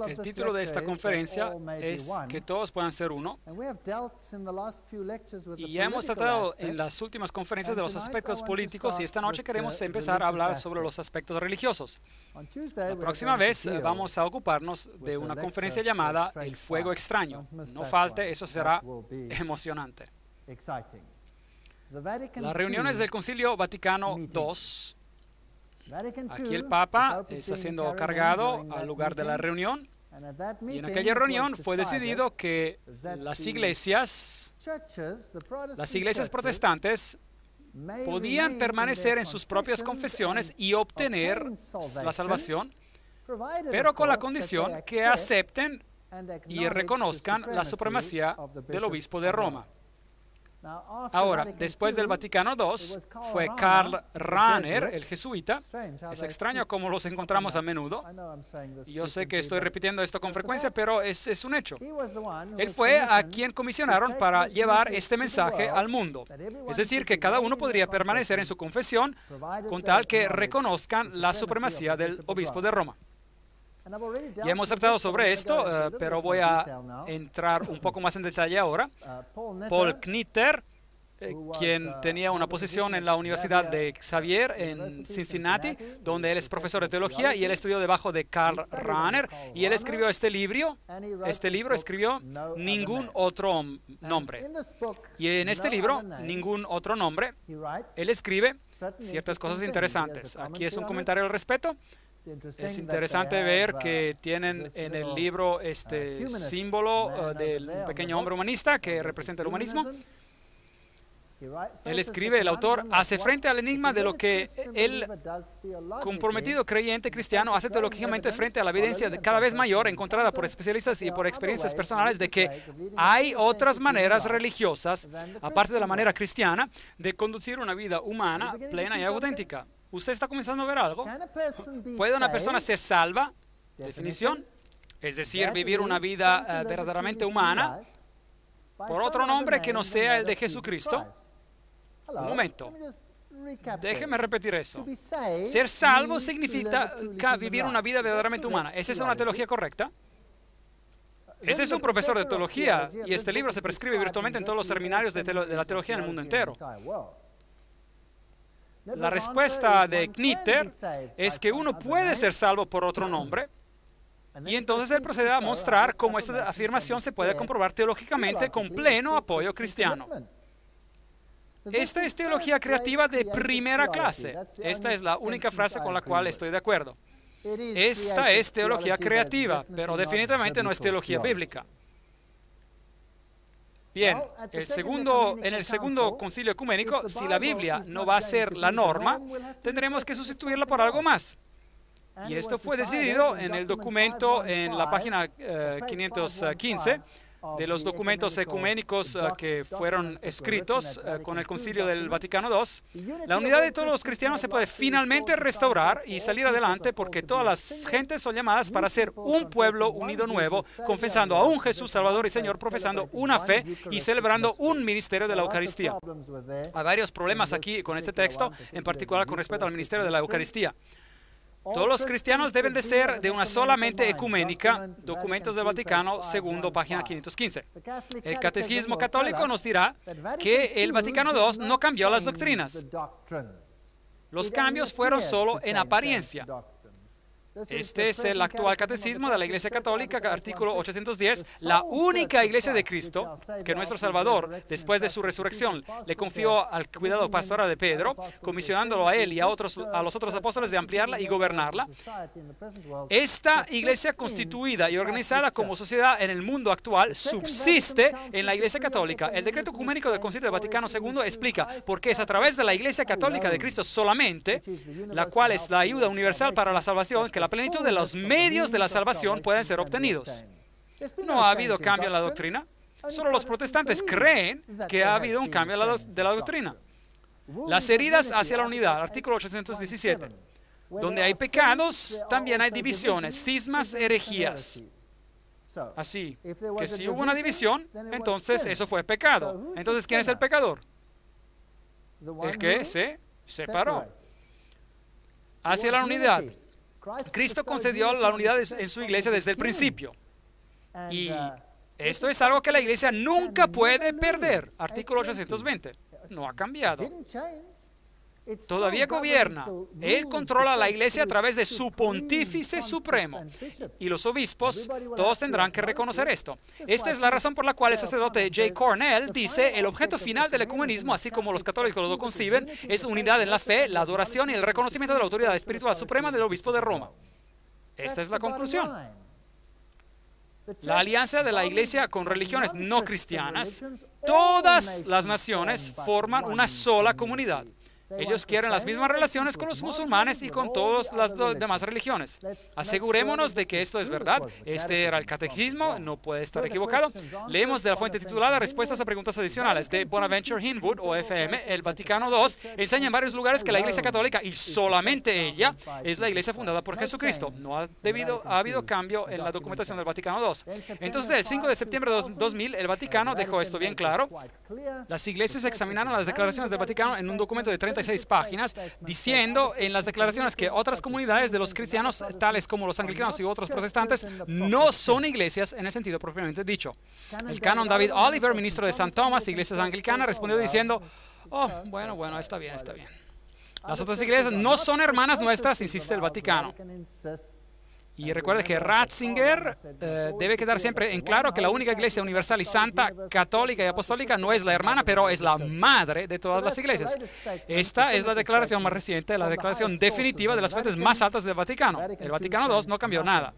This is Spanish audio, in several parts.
El título de esta conferencia es Que todos puedan ser uno. Y ya hemos tratado en las últimas conferencias de los aspectos políticos y esta noche queremos empezar a hablar sobre los aspectos religiosos. La próxima vez vamos a ocuparnos de una conferencia llamada El Fuego Extraño. No falte, eso será emocionante. Las reuniones del Concilio Vaticano II. Aquí el Papa está siendo cargado al lugar de la reunión y en aquella reunión fue decidido que las iglesias protestantes podían permanecer en sus propias confesiones y obtener la salvación, pero con la condición que acepten y reconozcan la supremacía del obispo de Roma. Ahora, después del Vaticano II, fue Karl Rahner, el jesuita. Es extraño cómo los encontramos a menudo. Yo sé que estoy repitiendo esto con frecuencia, pero es un hecho. Él fue a quien comisionaron para llevar este mensaje al mundo. Es decir, que cada uno podría permanecer en su confesión con tal que reconozcan la supremacía del obispo de Roma. Ya hemos tratado sobre esto, pero voy a entrar un poco más en detalle ahora. Paul Knitter, quien tenía una posición en la Universidad de Xavier en Cincinnati, donde él es profesor de teología, y él estudió debajo de Karl Rahner, y él escribió este libro escribió Ningún Otro Nombre. Y en este libro, Ningún Otro Nombre, él escribe ciertas cosas interesantes. Aquí es un comentario al respecto. Es interesante ver que tienen en el libro este símbolo del pequeño hombre humanista que representa el humanismo. Él escribe, el autor hace frente al enigma de lo que el comprometido creyente cristiano hace teológicamente frente a la evidencia cada vez mayor encontrada por especialistas y por experiencias personales de que hay otras maneras religiosas, aparte de la manera cristiana, de conducir una vida humana, plena y auténtica. ¿Usted está comenzando a ver algo? ¿Puede una persona ser salva? Definición. Es decir, vivir una vida verdaderamente humana por otro nombre que no sea el de Jesucristo. Un momento. Déjeme repetir eso. Ser salvo significa vivir una vida verdaderamente humana. ¿Es esa una teología correcta? Ese es un profesor de teología y este libro se prescribe virtualmente en todos los seminarios de la teología en el mundo entero. La respuesta de Knitter es que uno puede ser salvo por otro nombre, y entonces él procede a mostrar cómo esta afirmación se puede comprobar teológicamente con pleno apoyo cristiano. Esta es teología creativa de primera clase. Esta es la única frase con la cual estoy de acuerdo. Esta es teología creativa, pero definitivamente no es teología bíblica. Bien, en el segundo concilio ecuménico, si la Biblia no va a ser la norma, tendremos que sustituirla por algo más. Y esto fue decidido en el documento en la página 515 de los documentos ecuménicos que fueron escritos con el Concilio del Vaticano II, la unidad de todos los cristianos se puede finalmente restaurar y salir adelante porque todas las gentes son llamadas para ser un pueblo unido nuevo, confesando a un Jesús Salvador y Señor, profesando una fe y celebrando un ministerio de la Eucaristía. Hay varios problemas aquí con este texto, en particular con respecto al ministerio de la Eucaristía. Todos los cristianos deben de ser de una sola mente ecuménica. Documentos del Vaticano II, página 515. El Catecismo Católico nos dirá que el Vaticano II no cambió las doctrinas. Los cambios fueron solo en apariencia. Este es el actual catecismo de la Iglesia Católica, artículo 810. La única Iglesia de Cristo que nuestro Salvador, después de su resurrección, le confió al cuidado pastoral de Pedro, comisionándolo a él y a los otros apóstoles de ampliarla y gobernarla. Esta Iglesia constituida y organizada como sociedad en el mundo actual subsiste en la Iglesia Católica. El decreto ecuménico del Concilio del Vaticano II explica por qué es a través de la Iglesia Católica de Cristo solamente, la cual es la ayuda universal para la salvación, que la plenitud de los medios de la salvación pueden ser obtenidos. No ha habido cambio en la doctrina. Solo los protestantes creen que ha habido un cambio de la doctrina. Las heridas hacia la unidad, artículo 817. Donde hay pecados, también hay divisiones, cismas, herejías. Así que si hubo una división, entonces eso fue pecado. Entonces, ¿quién es el pecador? El que se separó. Hacia la unidad. Cristo concedió la unidad en su iglesia desde el principio. Y esto es algo que la iglesia nunca puede perder. Artículo 820. No ha cambiado. Todavía gobierna. Él controla la iglesia a través de su pontífice supremo. Y los obispos, todos tendrán que reconocer esto. Esta es la razón por la cual el sacerdote J. Cornell dice: el objeto final del ecumenismo, así como los católicos lo conciben, es unidad en la fe, la adoración y el reconocimiento de la autoridad espiritual suprema del obispo de Roma. Esta es la conclusión. La alianza de la iglesia con religiones no cristianas, todas las naciones forman una sola comunidad. Ellos quieren las mismas relaciones con los musulmanes y con todas las demás religiones. Asegurémonos de que esto es verdad. Este era el catecismo, no puede estar equivocado. Leemos de la fuente titulada Respuestas a preguntas adicionales de Bonaventure Hinwood, OFM, el Vaticano II. Enseña en varios lugares que la Iglesia Católica, y solamente ella, es la iglesia fundada por Jesucristo. No ha habido cambio en la documentación del Vaticano II. Entonces, el 5 de septiembre de 2000, el Vaticano dejó esto bien claro. Las iglesias examinaron las declaraciones del Vaticano en un documento de 36 páginas, diciendo en las declaraciones que otras comunidades de los cristianos, tales como los anglicanos y otros protestantes, no son iglesias en el sentido propiamente dicho. El canon David Oliver, ministro de St. Thomas, iglesias anglicanas, respondió diciendo: oh, bueno, está bien. Las otras iglesias no son hermanas nuestras, insiste el Vaticano. Y recuerde que Ratzinger debe quedar siempre en claro que la única iglesia universal y santa, católica y apostólica no es la hermana, pero es la madre de todas las iglesias. Esta es la declaración más reciente, la declaración definitiva de las fuentes más altas del Vaticano. El Vaticano II no cambió nada.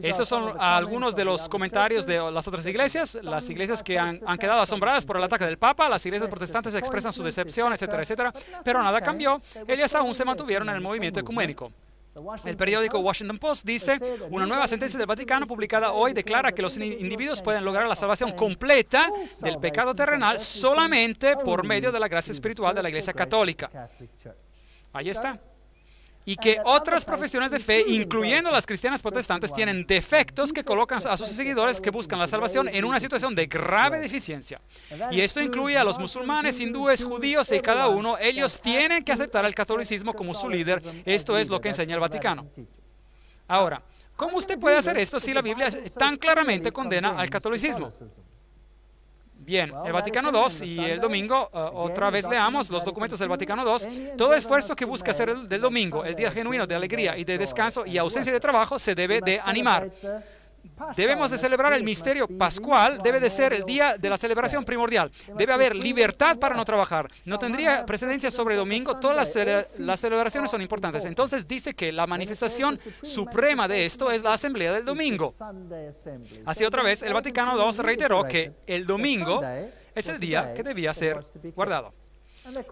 Estos son algunos de los comentarios de las otras iglesias, las iglesias que han quedado asombradas por el ataque del Papa. Las iglesias protestantes expresan su decepción, etcétera, etcétera, pero nada cambió. Ellas aún se mantuvieron en el movimiento ecuménico. El periódico Washington Post dice: una nueva sentencia del Vaticano publicada hoy declara que los individuos pueden lograr la salvación completa del pecado terrenal solamente por medio de la gracia espiritual de la Iglesia Católica. Ahí está. Y que otras profesiones de fe, incluyendo las cristianas protestantes, tienen defectos que colocan a sus seguidores que buscan la salvación en una situación de grave deficiencia. Y esto incluye a los musulmanes, hindúes, judíos y cada uno. Ellos tienen que aceptar el catolicismo como su líder. Esto es lo que enseña el Vaticano. Ahora, ¿cómo usted puede hacer esto si la Biblia tan claramente condena al catolicismo? Bien, el Vaticano II y el domingo, otra vez leamos los documentos del Vaticano II. Todo esfuerzo que busca hacer del domingo, el día genuino de alegría y de descanso y ausencia de trabajo, se debe de animar. Debemos de celebrar el misterio pascual, debe de ser el día de la celebración primordial. Debe haber libertad para no trabajar. No tendría precedencia sobre el domingo, todas las celebraciones son importantes. Entonces dice que la manifestación suprema de esto es la asamblea del domingo. Así otra vez, el Vaticano II reiteró que el domingo es el día que debía ser guardado.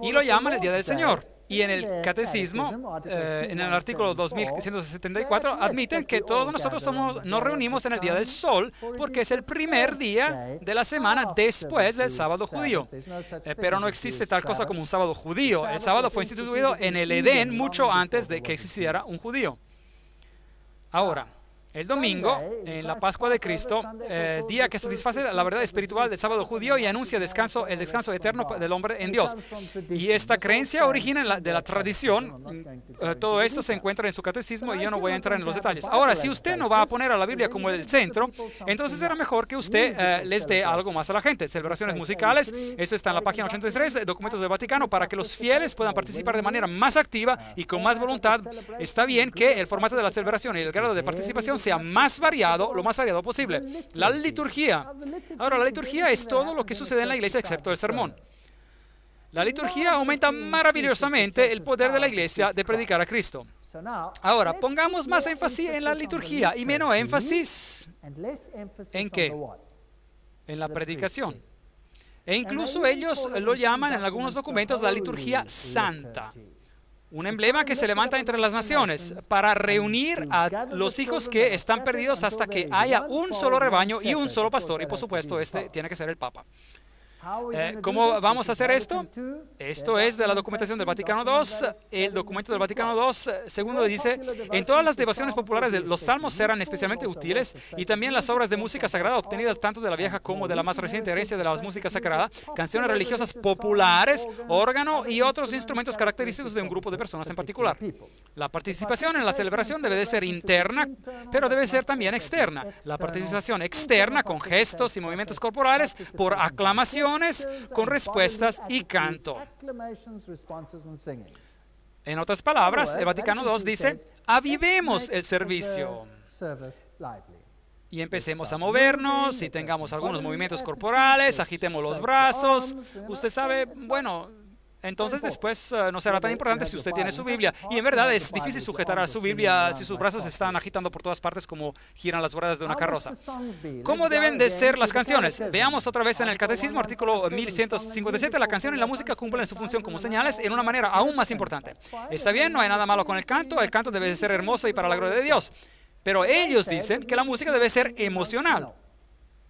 Y lo llaman el Día del Señor. Y en el catecismo, en el artículo 2174, admiten que todos nosotros nos reunimos en el día del sol porque es el primer día de la semana después del sábado judío. Pero no existe tal cosa como un sábado judío. El sábado fue instituido en el Edén mucho antes de que existiera un judío. Ahora, el domingo, en la Pascua de Cristo, día que satisface la verdad espiritual del sábado judío y anuncia el descanso eterno del hombre en Dios. Y esta creencia origina de la tradición. Todo esto se encuentra en su catecismo y yo no voy a entrar en los detalles. Ahora, si usted no va a poner a la Biblia como el centro, entonces será mejor que usted les dé algo más a la gente. Celebraciones musicales, eso está en la página 83, documentos del Vaticano, para que los fieles puedan participar de manera más activa y con más voluntad. Está bien que el formato de la celebración y el grado de participación sea más variado, lo más variado posible. La liturgia. Ahora, la liturgia es todo lo que sucede en la iglesia excepto el sermón. La liturgia aumenta maravillosamente el poder de la iglesia de predicar a Cristo. Ahora, pongamos más énfasis en la liturgia y menos énfasis ¿en qué? En la predicación. E incluso ellos lo llaman en algunos documentos la liturgia santa. Un emblema que se levanta entre las naciones para reunir a los hijos que están perdidos hasta que haya un solo rebaño y un solo pastor. Y por supuesto, este tiene que ser el Papa. ¿Cómo vamos a hacer esto? Esto es de la documentación del Vaticano II. El documento del Vaticano II, segundo, dice: en todas las devociones populares los salmos serán especialmente útiles, y también las obras de música sagrada obtenidas tanto de la vieja como de la más reciente herencia de la música sagrada, canciones religiosas populares, órgano y otros instrumentos característicos de un grupo de personas en particular. La participación en la celebración debe de ser interna, pero debe ser también externa. La participación externa con gestos y movimientos corporales, por aclamación, con respuestas y canto. En otras palabras, el Vaticano II dice: avivemos el servicio y empecemos a movernos y tengamos algunos movimientos corporales, agitemos los brazos. Usted sabe, bueno, entonces después no será tan importante si usted tiene su Biblia. Y en verdad es difícil sujetar a su Biblia si sus brazos se están agitando por todas partes como giran las ruedas de una carroza. ¿Cómo deben de ser las canciones? Veamos otra vez en el Catecismo, artículo 1157. La canción y la música cumplen su función como señales en una manera aún más importante. Está bien, no hay nada malo con el canto debe de ser hermoso y para la gloria de Dios. Pero ellos dicen que la música debe ser emocional.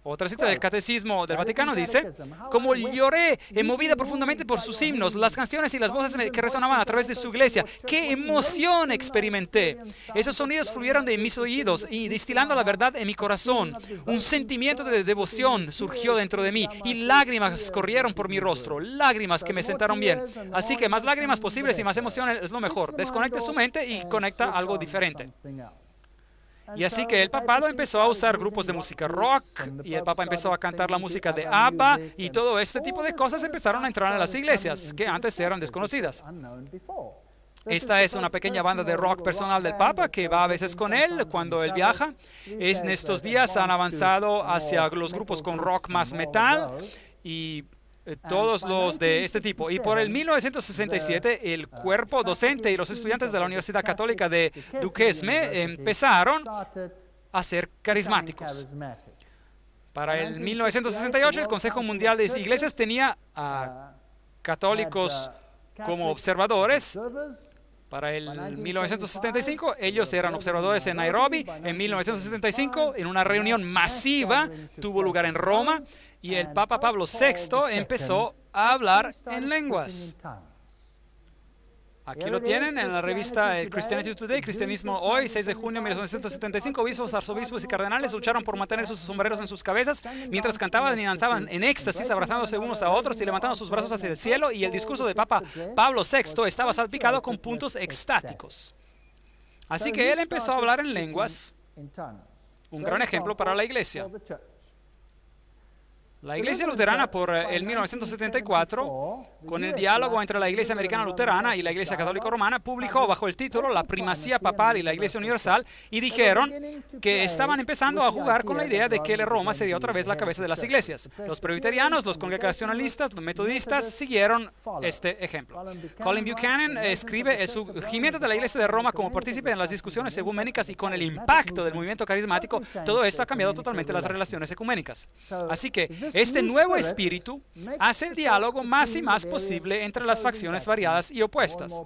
Otra cita del Catecismo del Vaticano dice: como lloré, movida profundamente por sus himnos, las canciones y las voces que resonaban a través de su iglesia, ¡qué emoción experimenté! Esos sonidos fluyeron de mis oídos y distilando la verdad en mi corazón. Un sentimiento de devoción surgió dentro de mí y lágrimas corrieron por mi rostro, lágrimas que me sentaron bien. Así que más lágrimas posibles y más emociones es lo mejor. Desconecte su mente y conecta algo diferente. Y así que el papado empezó a usar grupos de música rock, y el Papa empezó a cantar la música de ABBA, y todo este tipo de cosas empezaron a entrar en las iglesias, que antes eran desconocidas. Esta es una pequeña banda de rock personal del Papa que va a veces con él cuando él viaja. En estos días han avanzado hacia los grupos con rock más metal, y todos los de este tipo. Y por el 1967, el cuerpo docente y los estudiantes de la Universidad Católica de Duquesne empezaron a ser carismáticos. Para el 1968, el Consejo Mundial de Iglesias tenía a católicos como observadores. Para el 1975, ellos eran observadores en Nairobi. En 1975, en una reunión masiva, tuvo lugar en Roma, y el Papa Pablo VI empezó a hablar en lenguas. Aquí lo tienen en la revista Christianity Today, Cristianismo Hoy, 6 de junio de 1975. Obispos, arzobispos y cardenales lucharon por mantener sus sombreros en sus cabezas mientras cantaban y danzaban en éxtasis, abrazándose unos a otros y levantando sus brazos hacia el cielo, y el discurso de Papa Pablo VI estaba salpicado con puntos extáticos. Así que él empezó a hablar en lenguas, un gran ejemplo para la iglesia. La Iglesia Luterana, por el 1974, con el diálogo entre la Iglesia Americana Luterana y la Iglesia Católica Romana, publicó bajo el título La primacía papal y la Iglesia Universal, y dijeron que estaban empezando a jugar con la idea de que Roma sería otra vez la cabeza de las iglesias. Los presbiterianos, los congregacionalistas, los metodistas siguieron este ejemplo. Colin Buchanan escribe: el surgimiento de la Iglesia de Roma como partícipe en las discusiones ecuménicas y con el impacto del movimiento carismático, todo esto ha cambiado totalmente las relaciones ecuménicas. Así que Este nuevo espíritu hace el diálogo más y más posible entre las facciones variadas y opuestas.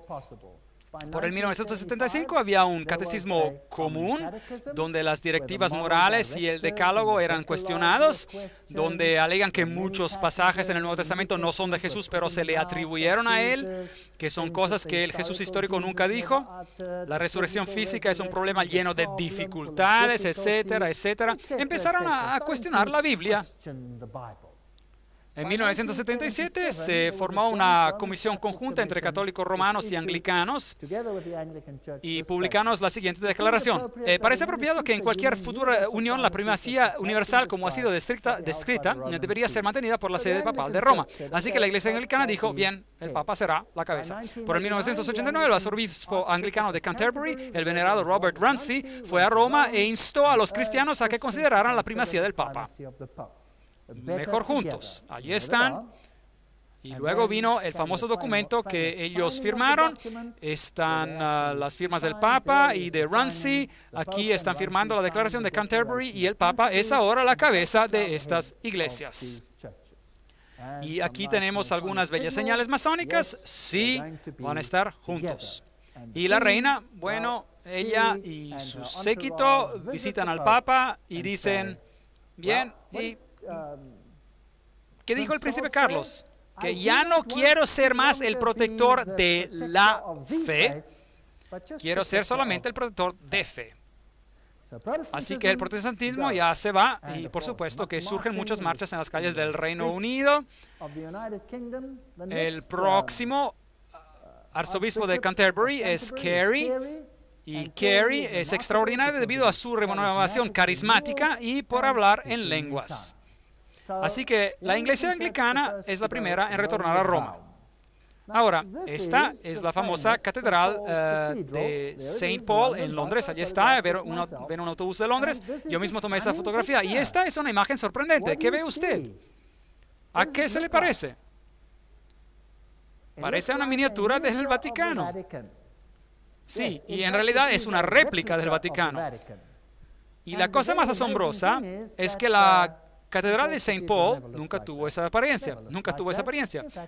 Por el 1975 había un catecismo común donde las directivas morales y el decálogo eran cuestionados, donde alegan que muchos pasajes en el Nuevo Testamento no son de Jesús, pero se le atribuyeron a él, que son cosas que el Jesús histórico nunca dijo. La resurrección física es un problema lleno de dificultades, etcétera, etcétera. Empezaron a cuestionar la Biblia. En 1977 se formó una comisión conjunta entre católicos romanos y anglicanos y publicaron la siguiente declaración. Parece apropiado que en cualquier futura unión la primacía universal, como ha sido descrita, debería ser mantenida por la sede papal de Roma. Así que la Iglesia anglicana dijo, bien, el Papa será la cabeza. Por el 1989, el arzobispo anglicano de Canterbury, el venerado Robert Runcie, fue a Roma e instó a los cristianos a que consideraran la primacía del Papa. Mejor juntos. Allí están. Y luego vino el famoso documento que ellos firmaron. Están las firmas del Papa y de Runcie. Aquí están firmando la declaración de Canterbury y el Papa es ahora la cabeza de estas iglesias. Y aquí tenemos algunas bellas señales masónicas. Sí, van a estar juntos. Y la reina, bueno, ella y su séquito visitan al Papa y dicen, bien, y ¿qué dijo el príncipe Carlos? Que ya no quiero ser más el protector de la fe, quiero ser solamente el protector de fe. Así que el protestantismo ya se va y por supuesto que surgen muchas marchas en las calles del Reino Unido. El próximo arzobispo de Canterbury es Carey. Y Carey es extraordinario debido a su renovación carismática y por hablar en lenguas. Así que la Iglesia anglicana es la primera en retornar a Roma. Ahora, esta es la famosa catedral de St. Paul en Londres. Allí está, ven un autobús de Londres. Yo mismo tomé esta fotografía y esta es una imagen sorprendente. ¿Qué ve usted? ¿A qué se le parece? Parece una miniatura del Vaticano. Sí, y en realidad es una réplica del Vaticano. Y la cosa más asombrosa es que la Catedral de St. Paul nunca tuvo esa apariencia,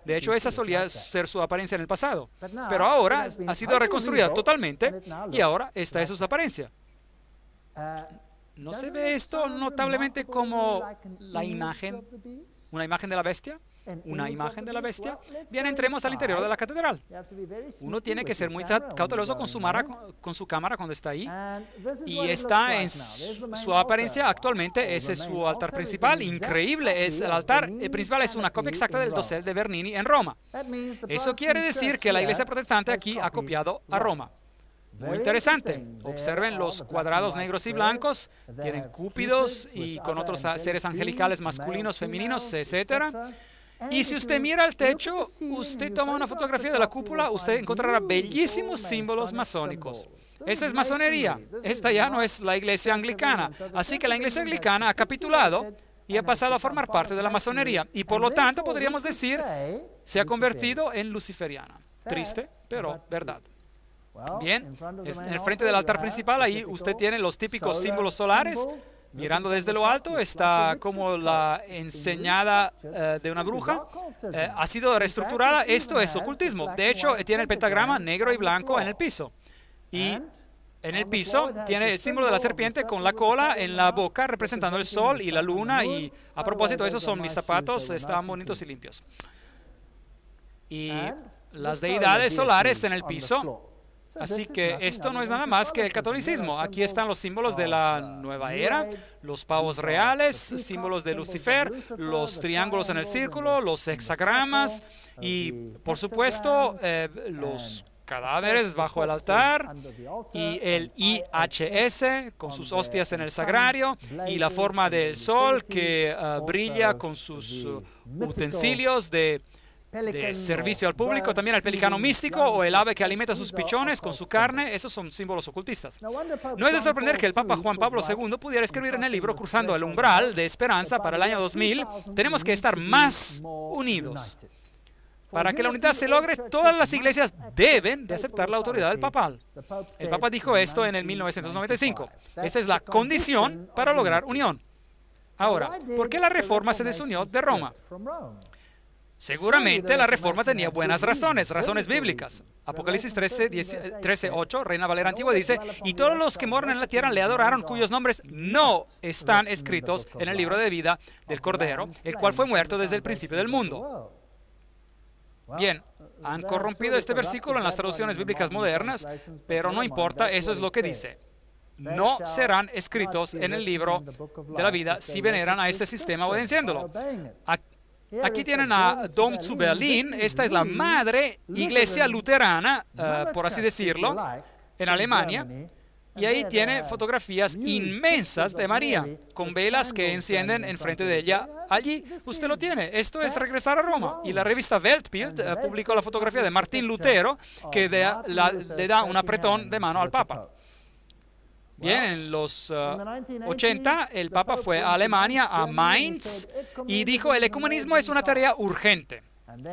De hecho, esa solía ser su apariencia en el pasado. Pero ahora ha sido reconstruida totalmente y ahora esta es su apariencia. ¿No se ve esto notablemente como la imagen, una imagen de la bestia? Una imagen de la bestia. Bien, entremos al interior de la catedral. Uno tiene que ser muy cauteloso con su cámara cuando está ahí. Y está en su apariencia actualmente. Ese es su altar principal. Increíble. El altar principal es una copia exacta del dosel de Bernini en Roma. Eso quiere decir que la iglesia protestante aquí ha copiado a Roma. Muy interesante. Observen los cuadrados negros y blancos. Tienen cúpidos y con otros seres angelicales masculinos, femeninos, etcétera. Y si usted mira el techo, usted toma una fotografía de la cúpula, usted encontrará bellísimos símbolos masónicos. Esta es masonería. Esta ya no es la iglesia anglicana. Así que la iglesia anglicana ha capitulado y ha pasado a formar parte de la masonería. Y por lo tanto, podríamos decir, se ha convertido en luciferiana. Triste, pero verdad. Bien, en el frente del altar principal, ahí usted tiene los típicos símbolos solares. Mirando desde lo alto está como la enseñada de una bruja. Ha sido reestructurada. Esto es ocultismo. De hecho, tiene el pentagrama negro y blanco en el piso. Y en el piso tiene el símbolo de la serpiente con la cola en la boca representando el sol y la luna. Y a propósito, esos son mis zapatos. Están bonitos y limpios. Y las deidades solares en el piso. Así que esto no es nada más que el catolicismo. Aquí están los símbolos de la nueva era, los pavos reales, símbolos de Lucifer, los triángulos en el círculo, los hexagramas y, por supuesto, los cadáveres bajo el altar y el IHS con sus hostias en el sagrario y la forma del sol que brilla con sus utensilios de servicio al público, también el pelicano místico o el ave que alimenta a sus pichones con su carne. Esos son símbolos ocultistas. No es de sorprender que el Papa Juan Pablo II pudiera escribir en el libro Cruzando el umbral de esperanza para el año 2000, tenemos que estar más unidos. Para que la unidad se logre, todas las iglesias deben de aceptar la autoridad del papal. El Papa dijo esto en el 1995. Esta es la condición para lograr unión. Ahora, ¿por qué la Reforma se desunió de Roma? Seguramente la Reforma tenía buenas razones bíblicas. Apocalipsis 13:8, Reina Valera Antigua dice, y todos los que moran en la tierra le adoraron, cuyos nombres no están escritos en el libro de vida del Cordero, el cual fue muerto desde el principio del mundo. Bien, han corrompido este versículo en las traducciones bíblicas modernas, pero no importa, eso es lo que dice. No serán escritos en el libro de la vida si veneran a este sistema obedeciéndolo. Aquí tienen a Dom zu Berlin. Esta es la madre iglesia luterana, por así decirlo, en Alemania. Y ahí tiene fotografías inmensas de María, con velas que encienden enfrente de ella. Allí usted lo tiene. Esto es regresar a Roma. Y la revista Weltbild publicó la fotografía de Martín Lutero, que le da un apretón de mano al Papa. Bien, en los 80, el Papa fue a Alemania, a Mainz, y dijo, el ecumenismo es una tarea urgente.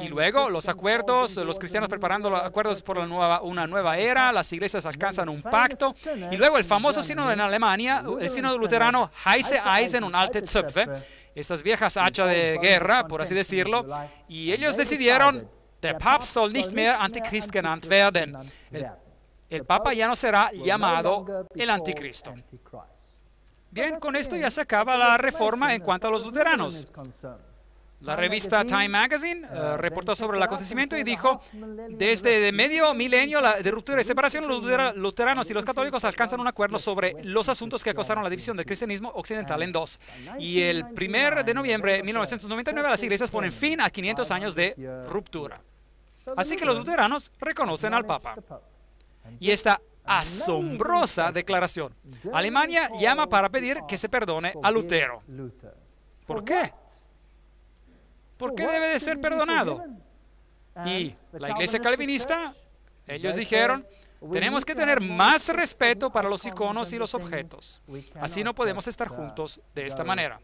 Y luego los acuerdos, los cristianos preparando los acuerdos por una nueva era, las iglesias alcanzan un pacto, y luego el famoso sínodo en Alemania, el sínodo luterano Heiße Eisen und alte Zöpfe, estas viejas hachas de guerra, por así decirlo, y ellos decidieron, der Papst soll nicht mehr Antichrist genannt werden. El Papa ya no será llamado el Anticristo. Bien, con esto ya se acaba la Reforma en cuanto a los luteranos. La revista Time Magazine reportó sobre el acontecimiento y dijo, desde medio milenio de ruptura y separación, los luteranos y los católicos alcanzan un acuerdo sobre los asuntos que causaron la división del cristianismo occidental en dos. Y el 1 de noviembre de 1999 las iglesias ponen fin a 500 años de ruptura. Así que los luteranos reconocen al Papa. Y esta asombrosa declaración. Alemania llama para pedir que se perdone a Lutero. ¿Por qué? ¿Por qué debe de ser perdonado? Y la iglesia calvinista, ellos dijeron, tenemos que tener más respeto para los iconos y los objetos. Así no podemos estar juntos de esta manera.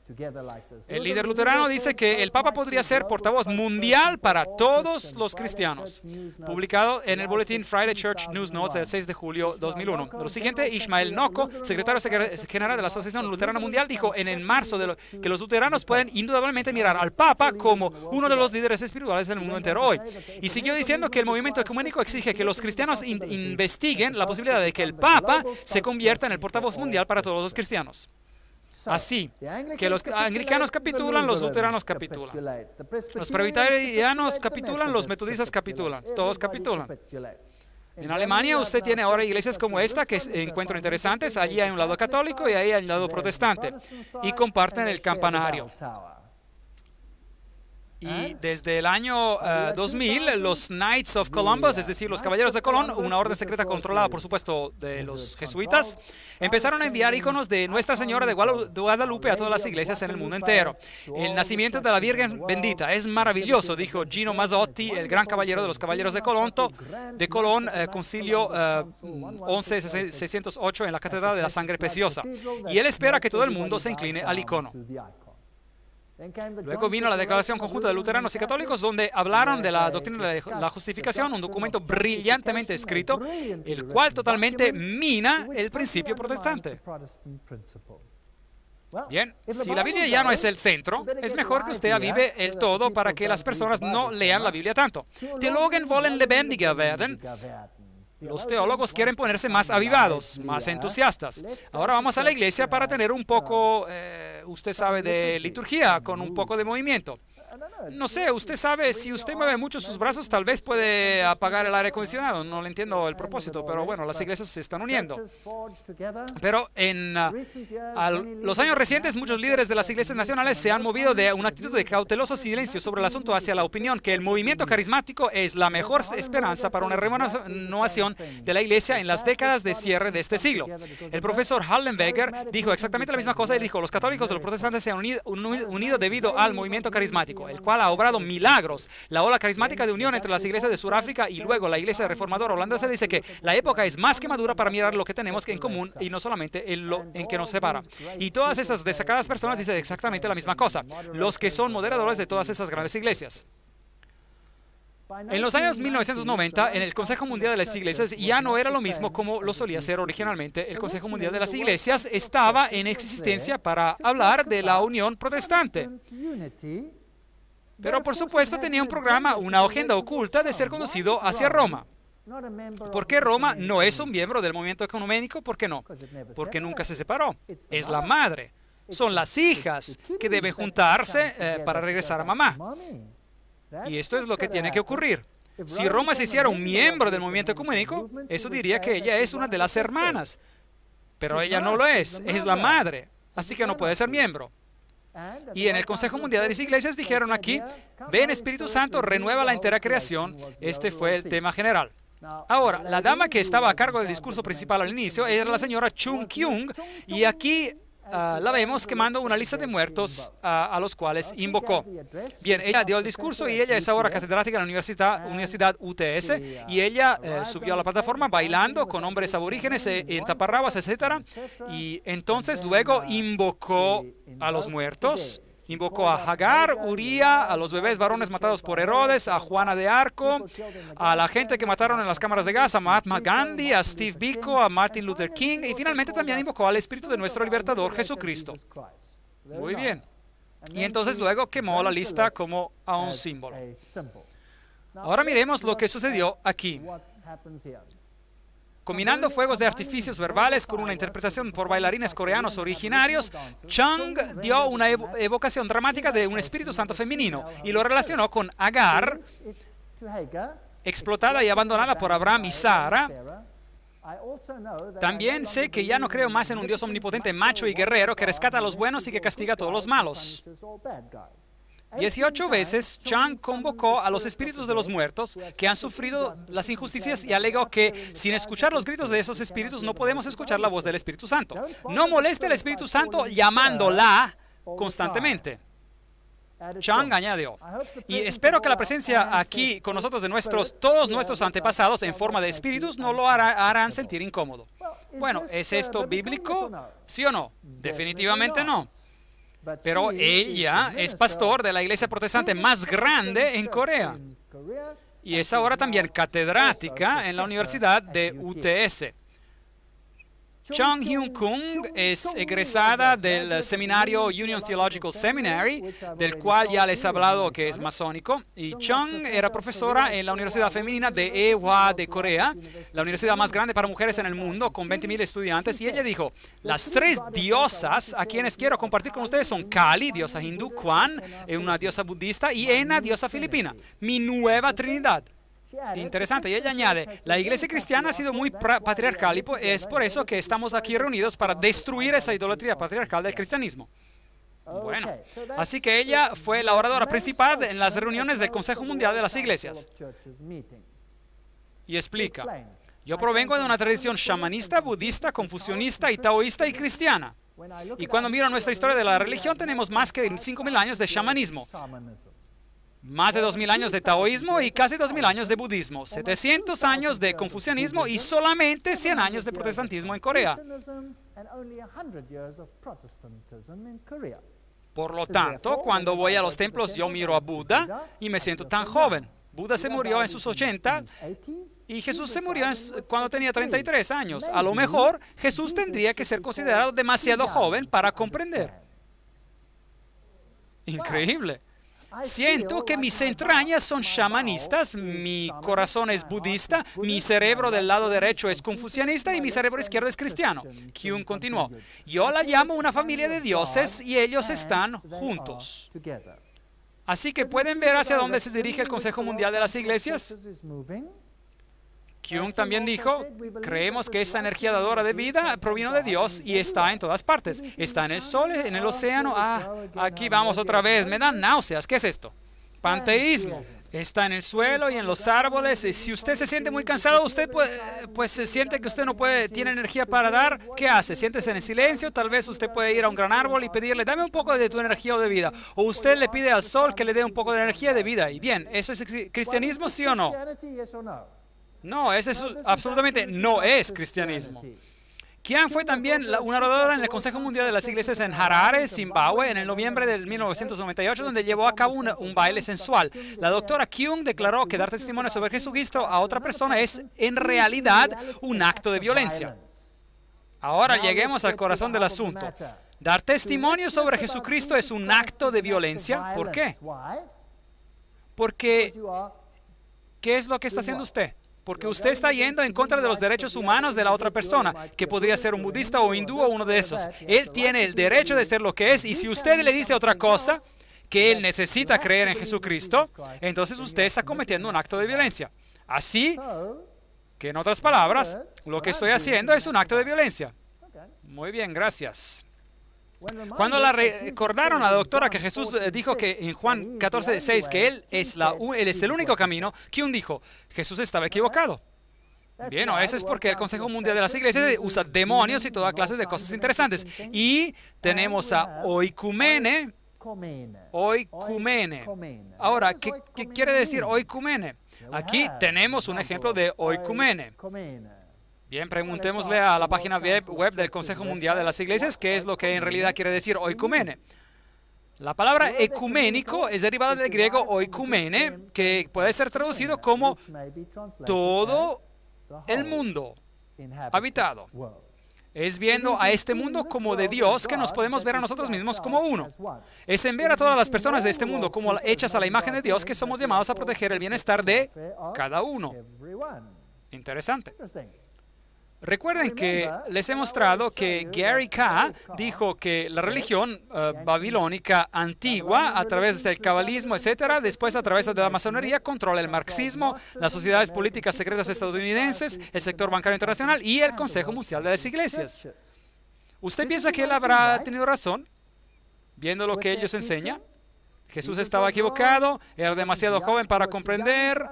El líder luterano dice que el Papa podría ser portavoz mundial para todos los cristianos. Publicado en el boletín Friday Church News Notes del 6 de julio 2001. Lo siguiente, Ismael Noko, secretario general de la Asociación Luterana Mundial, dijo en marzo que los luteranos pueden indudablemente mirar al Papa como uno de los líderes espirituales del mundo entero hoy. Y siguió diciendo que el movimiento ecuménico exige que los cristianos investiguen la posibilidad de que el Papa se convierta en el portavoz mundial para todos los cristianos. Así que los anglicanos capitulan, los luteranos capitulan. Los presbiterianos capitulan, los metodistas capitulan. Todos capitulan. En Alemania usted tiene ahora iglesias como esta que encuentro interesantes. Allí hay un lado católico y ahí hay un lado protestante. Y comparten el campanario. Y desde el año 2000, los Knights of Columbus, es decir, los Caballeros de Colón, una orden secreta controlada, por supuesto, de los jesuitas, empezaron a enviar iconos de Nuestra Señora de Guadalupe a todas las iglesias en el mundo entero. El nacimiento de la Virgen bendita es maravilloso, dijo Gino Mazzotti, el gran caballero de los Caballeros de Colón, concilio 11.608 en la Catedral de la Sangre Preciosa. Y él espera que todo el mundo se incline al icono. Luego vino la Declaración Conjunta de Luteranos y Católicos, donde hablaron de la doctrina de la justificación, un documento brillantemente escrito, el cual totalmente mina el principio protestante. Bien, si la Biblia ya no es el centro, es mejor que usted avive el todo para que las personas no lean la Biblia tanto. Theologen wollen lebendiger werden. Los teólogos quieren ponerse más avivados, más entusiastas. Ahora vamos a la iglesia para tener un poco, usted sabe, de liturgia, con un poco de movimiento. No sé, usted sabe, si usted mueve mucho sus brazos, tal vez puede apagar el aire acondicionado. No le entiendo el propósito, pero bueno, las iglesias se están uniendo. Pero en los años recientes, muchos líderes de las iglesias nacionales se han movido de una actitud de cauteloso silencio sobre el asunto hacia la opinión que el movimiento carismático es la mejor esperanza para una renovación de la iglesia en las décadas de cierre de este siglo. El profesor Hallenberger dijo exactamente la misma cosa y dijo, los católicos y los protestantes se han unido debido al movimiento carismático, el cual ha obrado milagros. La ola carismática de unión entre las iglesias de Sudáfrica y luego la iglesia reformadora holandesa dice que la época es más que madura para mirar lo que tenemos en común y no solamente en que nos separa. Y todas estas destacadas personas dicen exactamente la misma cosa, los que son moderadores de todas esas grandes iglesias. En los años 1990, en el Consejo Mundial de las Iglesias ya no era lo mismo como lo solía ser originalmente. El Consejo Mundial de las Iglesias estaba en existencia para hablar de la unión protestante. Pero por supuesto tenía un programa, una agenda oculta de ser conducido hacia Roma. ¿Por qué Roma no es un miembro del movimiento ecuménico? ¿Por qué no? Porque nunca se separó. Es la madre. Son las hijas que deben juntarse para regresar a mamá. Y esto es lo que tiene que ocurrir. Si Roma se hiciera un miembro del movimiento ecuménico, eso diría que ella es una de las hermanas. Pero ella no lo es la madre. Así que no puede ser miembro. Y en el Consejo Mundial de las Iglesias dijeron aquí, ven Espíritu Santo, renueva la entera creación. Este fue el tema general. Ahora, la dama que estaba a cargo del discurso principal al inicio era la señora Chung Kyung, y aquí la vemos quemando una lista de muertos a los cuales invocó. Bien, ella dio el discurso y ella es ahora catedrática en la Universidad UTS, y ella subió a la plataforma bailando con hombres aborígenes en taparrabas, etc. Y entonces luego invocó a los muertos. Invocó a Hagar, Uría, a los bebés varones matados por Herodes, a Juana de Arco, a la gente que mataron en las cámaras de gas, a Mahatma Gandhi, a Steve Biko, a Martin Luther King, y finalmente también invocó al Espíritu de nuestro Libertador Jesucristo. Muy bien. Y entonces luego quemó la lista como a un símbolo. Ahora miremos lo que sucedió aquí. Combinando fuegos de artificios verbales con una interpretación por bailarines coreanos originarios, Chung dio una evocación dramática de un Espíritu Santo femenino y lo relacionó con Agar, explotada y abandonada por Abraham y Sara. También sé que ya no creo más en un Dios omnipotente, macho y guerrero que rescata a los buenos y que castiga a todos los malos. 18 veces Chung convocó a los espíritus de los muertos que han sufrido las injusticias y alegó que sin escuchar los gritos de esos espíritus no podemos escuchar la voz del Espíritu Santo. No moleste al Espíritu Santo llamándola constantemente. Chung añadió, y espero que la presencia aquí con nosotros de todos nuestros antepasados en forma de espíritus no lo harán sentir incómodo. Bueno, ¿es esto bíblico? ¿Sí o no? Definitivamente no. Pero ella es pastor de la iglesia protestante más grande en Corea. Y es ahora también catedrática en la Universidad de UTS. Chung Hyun-kung es egresada del seminario Union Theological Seminary, del cual ya les he hablado que es masónico. Y Chung era profesora en la Universidad Femenina de Ewha de Corea, la universidad más grande para mujeres en el mundo, con 20,000 estudiantes. Y ella dijo, las tres diosas a quienes quiero compartir con ustedes son Kali, diosa hindú, Kwan, una diosa budista, y Ena, diosa filipina. Mi nueva Trinidad. Interesante. Y ella añade, la iglesia cristiana ha sido muy patriarcal y es por eso que estamos aquí reunidos para destruir esa idolatría patriarcal del cristianismo. Bueno, así que ella fue la oradora principal en las reuniones del Consejo Mundial de las Iglesias. Y explica, yo provengo de una tradición shamanista, budista, confucionista y taoísta y cristiana. Y cuando miro nuestra historia de la religión, tenemos más que 5,000 años de shamanismo. Más de 2,000 años de taoísmo y casi 2,000 años de budismo, 700 años de confucianismo y solamente 100 años de protestantismo en Corea. Por lo tanto, cuando voy a los templos, yo miro a Buda y me siento tan joven. Buda se murió en sus 80 y Jesús se murió cuando tenía 33 años. A lo mejor, Jesús tendría que ser considerado demasiado joven para comprender. Increíble. Siento que mis entrañas son shamanistas, mi corazón es budista, mi cerebro del lado derecho es confucianista y mi cerebro izquierdo es cristiano. Kyung continuó, yo la llamo una familia de dioses y ellos están juntos. Así que pueden ver hacia dónde se dirige el Consejo Mundial de las Iglesias. Kyung también dijo, creemos que esta energía dadora de vida provino de Dios y está en todas partes. Está en el sol, en el océano. Aquí vamos otra vez. Me dan náuseas. ¿Qué es esto? Panteísmo. Está en el suelo y en los árboles. Si usted se siente muy cansado, usted pues se siente que usted no tiene energía para dar. ¿Qué hace? Siéntese en el silencio. Tal vez usted puede ir a un gran árbol y pedirle, dame un poco de tu energía o de vida. O usted le pide al sol que le dé un poco de energía de vida. Y bien, ¿eso es cristianismo, sí o no? No, ese absolutamente no es cristianismo. Qian fue también una oradora en el Consejo Mundial de las Iglesias en Harare, Zimbabue, en el noviembre de 1998, donde llevó a cabo un baile sensual. La doctora Kyung declaró que dar testimonio sobre Jesucristo a otra persona es en realidad un acto de violencia. Ahora lleguemos al corazón del asunto. Dar testimonio sobre Jesucristo es un acto de violencia. ¿Por qué? Porque, ¿qué es lo que está haciendo usted? Porque usted está yendo en contra de los derechos humanos de la otra persona, que podría ser un budista o hindú o uno de esos. Él tiene el derecho de ser lo que es, y si usted le dice otra cosa, que él necesita creer en Jesucristo, entonces usted está cometiendo un acto de violencia. Así que, en otras palabras, lo que estoy haciendo es un acto de violencia. Muy bien, gracias. Cuando la recordaron a la doctora que Jesús dijo que en Juan 14:6 que Él es el único camino, Kyung dijo, Jesús estaba equivocado. Bien, eso es porque el Consejo Mundial de las Iglesias usa demonios y toda clase de cosas interesantes. Y tenemos a oikumene. Oikumene. Ahora, ¿qué quiere decir oikumene? Aquí tenemos un ejemplo de oikumene. Bien, preguntémosle a la página web del Consejo Mundial de las Iglesias qué es lo que en realidad quiere decir oikumene. La palabra ecuménico es derivada del griego oikumene, que puede ser traducido como todo el mundo habitado. Es viendo a este mundo como de Dios que nos podemos ver a nosotros mismos como uno. Es en ver a todas las personas de este mundo como hechas a la imagen de Dios que somos llamados a proteger el bienestar de cada uno. Interesante. Recuerden que les he mostrado que Gary K. dijo que la religión babilónica antigua, a través del cabalismo, etcétera, después a través de la masonería, controla el marxismo, las sociedades políticas secretas estadounidenses, el sector bancario internacional y el Consejo Mundial de las Iglesias. ¿Usted piensa que él habrá tenido razón viendo lo que ellos enseñan? Jesús estaba equivocado, era demasiado joven para comprender,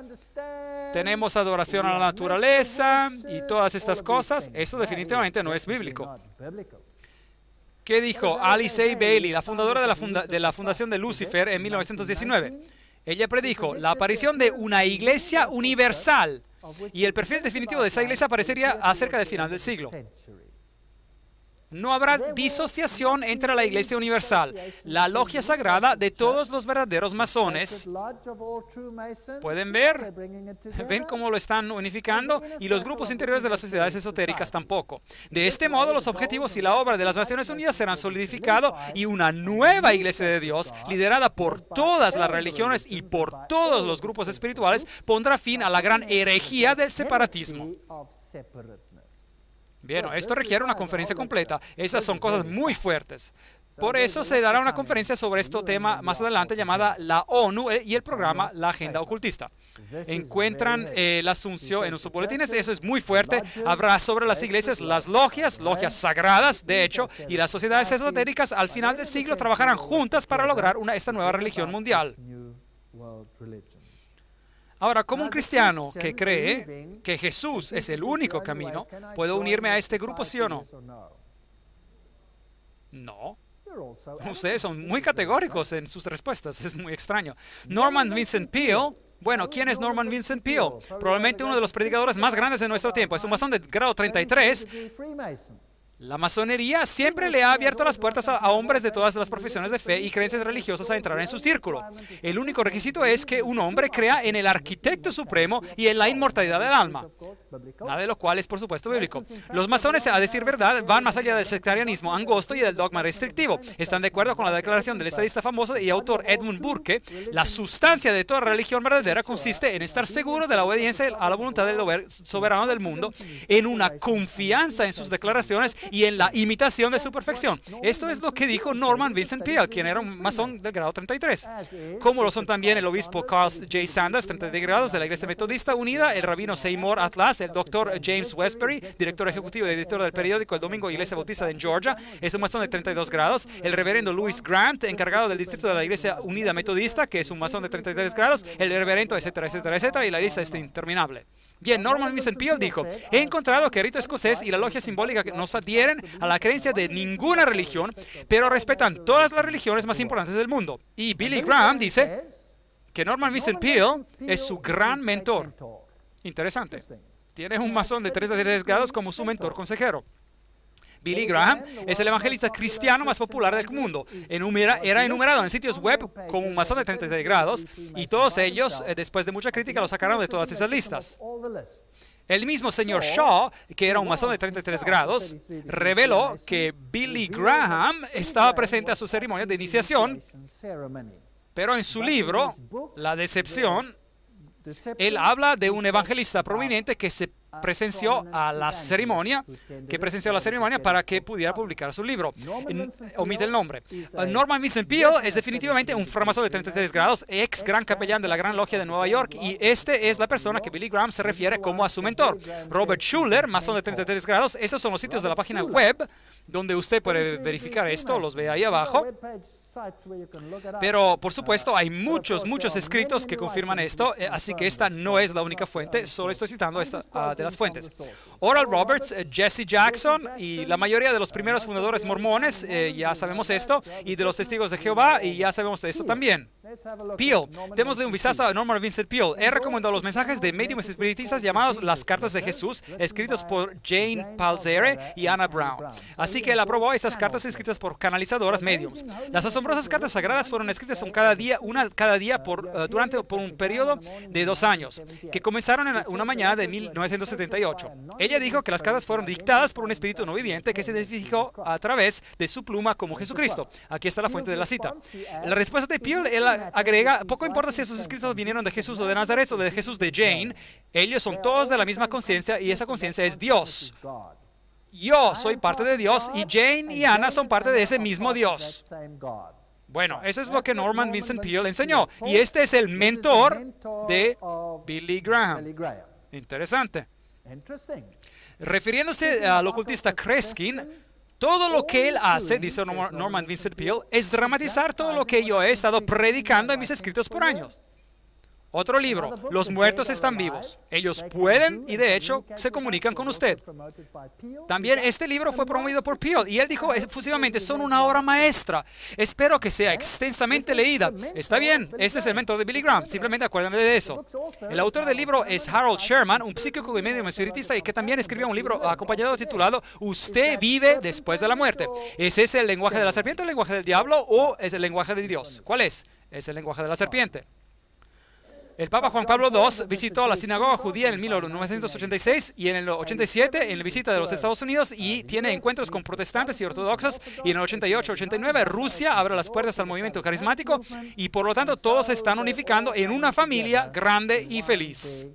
tenemos adoración a la naturaleza y todas estas cosas. Eso definitivamente no es bíblico. ¿Qué dijo Alice A. Bailey, la fundadora de la Fundación de Lucifer en 1919? Ella predijo la aparición de una iglesia universal y el perfil definitivo de esa iglesia aparecería acerca del final del siglo. No habrá disociación entre la Iglesia Universal, la logia sagrada de todos los verdaderos masones. ¿Pueden ver? ¿Ven cómo lo están unificando? Y los grupos interiores de las sociedades esotéricas tampoco. De este modo, los objetivos y la obra de las Naciones Unidas serán solidificados y una nueva Iglesia de Dios, liderada por todas las religiones y por todos los grupos espirituales, pondrá fin a la gran herejía del separatismo. Bien, esto requiere una conferencia completa. Esas son cosas muy fuertes. Por eso se dará una conferencia sobre este tema más adelante llamada la ONU y el programa La Agenda Ocultista. Encuentran el asuncio en sus boletines. Eso es muy fuerte. Habrá sobre las iglesias, las logias sagradas, de hecho, y las sociedades esotéricas al final del siglo trabajarán juntas para lograr esta nueva religión mundial. Ahora, como un cristiano que cree que Jesús es el único camino, ¿puedo unirme a este grupo, sí o no? No. Ustedes son muy categóricos en sus respuestas. Es muy extraño. Norman Vincent Peale. Bueno, ¿quién es Norman Vincent Peale? Probablemente uno de los predicadores más grandes de nuestro tiempo. Es un masón de grado 33. La masonería siempre le ha abierto las puertas a hombres de todas las profesiones de fe y creencias religiosas a entrar en su círculo. El único requisito es que un hombre crea en el arquitecto supremo y en la inmortalidad del alma. Nada de lo cual es, por supuesto, bíblico. Los masones, a decir verdad, van más allá del sectarianismo angosto y del dogma restrictivo. Están de acuerdo con la declaración del estadista famoso y autor Edmund Burke. La sustancia de toda religión verdadera consiste en estar seguro de la obediencia a la voluntad del soberano del mundo, en una confianza en sus declaraciones y en la imitación de su perfección. Esto es lo que dijo Norman Vincent Peale, quien era un masón del grado 33. Como lo son también el obispo Carl J. Sanders, 33 grados, de la Iglesia Metodista Unida, el rabino Seymour Atlas, el doctor James Westbury, director ejecutivo y editor del periódico El Domingo Iglesia Bautista en Georgia, es un masón de 32 grados, el reverendo Louis Grant, encargado del distrito de la Iglesia Unida Metodista, que es un masón de 33 grados, el reverendo, etcétera, etcétera, etcétera, y la lista es interminable. Bien, Norman Vincent Peale dijo, he encontrado que el rito escocés y la logia simbólica no se adhieren a la creencia de ninguna religión, pero respetan todas las religiones más importantes del mundo. Y Billy Graham dice que Norman Vincent Peale es su gran mentor. Interesante. Tiene un masón de 33 grados como su mentor consejero. Billy Graham es el evangelista cristiano más popular del mundo. Era enumerado en sitios web como un masón de 33 grados y todos ellos, después de mucha crítica, lo sacaron de todas esas listas. El mismo señor Shaw, que era un masón de 33 grados, reveló que Billy Graham estaba presente a su ceremonia de iniciación, pero en su libro, La Decepción, él habla de un evangelista prominente que presenció la ceremonia para que pudiera publicar su libro. Omite el nombre. Norman Vincent Peale es definitivamente un fracaso de 33 grados, ex gran capellán de la Gran Logia de Nueva York, y este es la persona que Billy Graham se refiere como a su mentor. Robert Schuller, masón de 33 grados, esos son los sitios de la página web donde usted puede verificar esto, los ve ahí abajo. Pero, por supuesto, hay muchos escritos que confirman esto, así que esta no es la única fuente, solo estoy citando esta de las fuentes. Oral Roberts, Jesse Jackson y la mayoría de los primeros fundadores mormones, ya sabemos esto, y de los testigos de Jehová, y ya sabemos de esto también. Peale, démosle un vistazo a Norman Vincent Peale. Él recomendó los mensajes de médiums espiritistas llamados Las Cartas de Jesús, escritos por Jane Palzere y Anna Brown. Así que él aprobó estas cartas escritas por canalizadoras médiums. Las asombrosas cartas sagradas fueron escritas una cada día por un periodo de 2 años, que comenzaron en una mañana de 1978. Ella dijo que las cartas fueron dictadas por un espíritu no viviente que se identificó a través de su pluma como Jesucristo. Aquí está la fuente de la cita. La respuesta de Peale, él agrega, poco importa si esos escritos vinieron de Jesús o de Nazaret o de Jesús de Jane, ellos son todos de la misma conciencia y esa conciencia es Dios. Yo soy parte de Dios y Jane y Ana son parte de ese mismo Dios. Bueno, eso es lo que Norman Vincent Peale enseñó. Y este es el mentor de Billy Graham. Interesante. Refiriéndose al ocultista Kreskin, todo lo que él hace, dice Norman Vincent Peale, es dramatizar todo lo que yo he estado predicando en mis escritos por años. Otro libro, Los muertos están vivos. Ellos pueden y de hecho se comunican con usted. También este libro fue promovido por Peale y él dijo efusivamente, son una obra maestra. Espero que sea extensamente leída. Está bien, este es el mentor de Billy Graham. Simplemente acuérdense de eso. El autor del libro es Harold Sherman, un psíquico y medium espiritista y que también escribió un libro acompañado titulado Usted vive después de la muerte. ¿Es ese el lenguaje de la serpiente, el lenguaje del diablo o es el lenguaje de Dios? ¿Cuál es? Es el lenguaje de la serpiente. El Papa Juan Pablo II visitó la sinagoga judía en 1986 y en el 87 en la visita de los Estados Unidos y tiene encuentros con protestantes y ortodoxos, y en el 88-89 Rusia abre las puertas al movimiento carismático y por lo tanto todos se están unificando en una familia grande y feliz.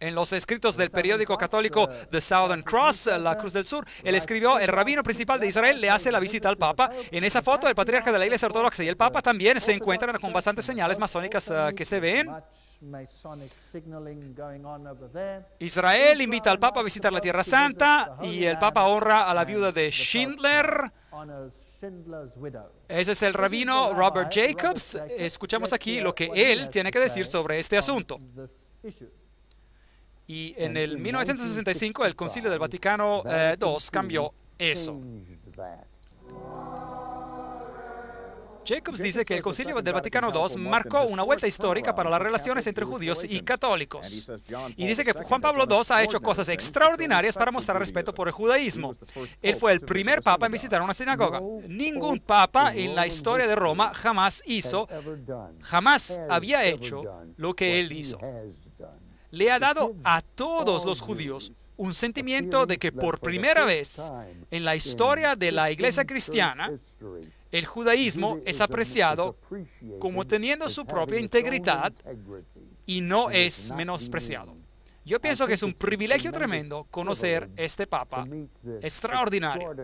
En los escritos del periódico católico The Southern Cross, La Cruz del Sur, él escribió, el rabino principal de Israel le hace la visita al Papa. En esa foto, el patriarca de la Iglesia Ortodoxa y el Papa también se encuentran con bastantes señales masónicas que se ven. Israel invita al Papa a visitar la Tierra Santa y el Papa honra a la viuda de Schindler. Ese es el rabino Robert Jacobs. Escuchamos aquí lo que él tiene que decir sobre este asunto. Y en el 1965 el Concilio del Vaticano II cambió eso. Jacobs dice que el Concilio del Vaticano II marcó una vuelta histórica para las relaciones entre judíos y católicos. Y dice que Juan Pablo II ha hecho cosas extraordinarias para mostrar respeto por el judaísmo. Él fue el primer papa en visitar una sinagoga. Ningún papa en la historia de Roma jamás había hecho lo que él hizo. Le ha dado a todos los judíos un sentimiento de que por primera vez en la historia de la iglesia cristiana, el judaísmo es apreciado como teniendo su propia integridad y no es menospreciado. Yo pienso que es un privilegio tremendo conocer este Papa extraordinario.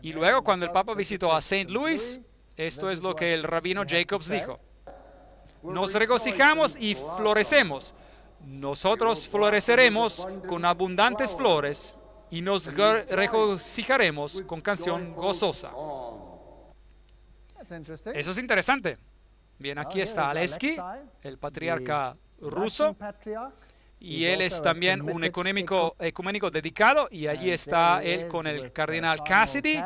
Y luego cuando el Papa visitó a St. Louis, esto es lo que el rabino Jacobs dijo. Nos regocijamos y florecemos. Nosotros floreceremos con abundantes flores y nos regocijaremos con canción gozosa. Eso es interesante. Bien, aquí está Alexei, el patriarca ruso, y él es también un ecuménico dedicado, y allí está él con el cardenal Cassidy,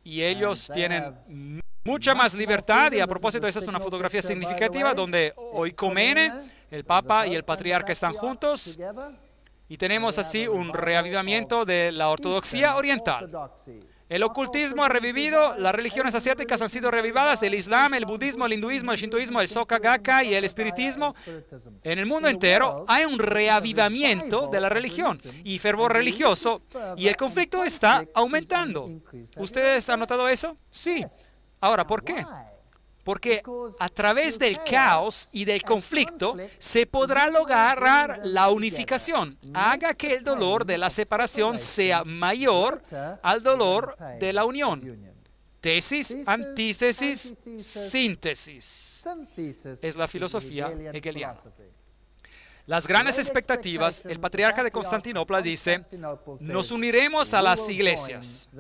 y ellos tienen mucha más libertad, y a propósito, esa es una fotografía significativa donde Oikomene, el Papa y el Patriarca están juntos, Y tenemos así un reavivamiento de la ortodoxia oriental. El ocultismo ha revivido, las religiones asiáticas han sido reavivadas, el islam, el budismo, el hinduismo, el shintoísmo, el soka gakkai y el espiritismo. En el mundo entero hay un reavivamiento de la religión y fervor religioso, y el conflicto está aumentando. ¿Ustedes han notado eso? Sí. Ahora, ¿por qué? Porque a través del caos y del conflicto se podrá lograr la unificación. Haga que el dolor de la separación sea mayor al dolor de la unión. Tesis, antítesis, síntesis. Es la filosofía hegeliana. Las grandes expectativas, el patriarca de Constantinopla dice, nos uniremos a las iglesias.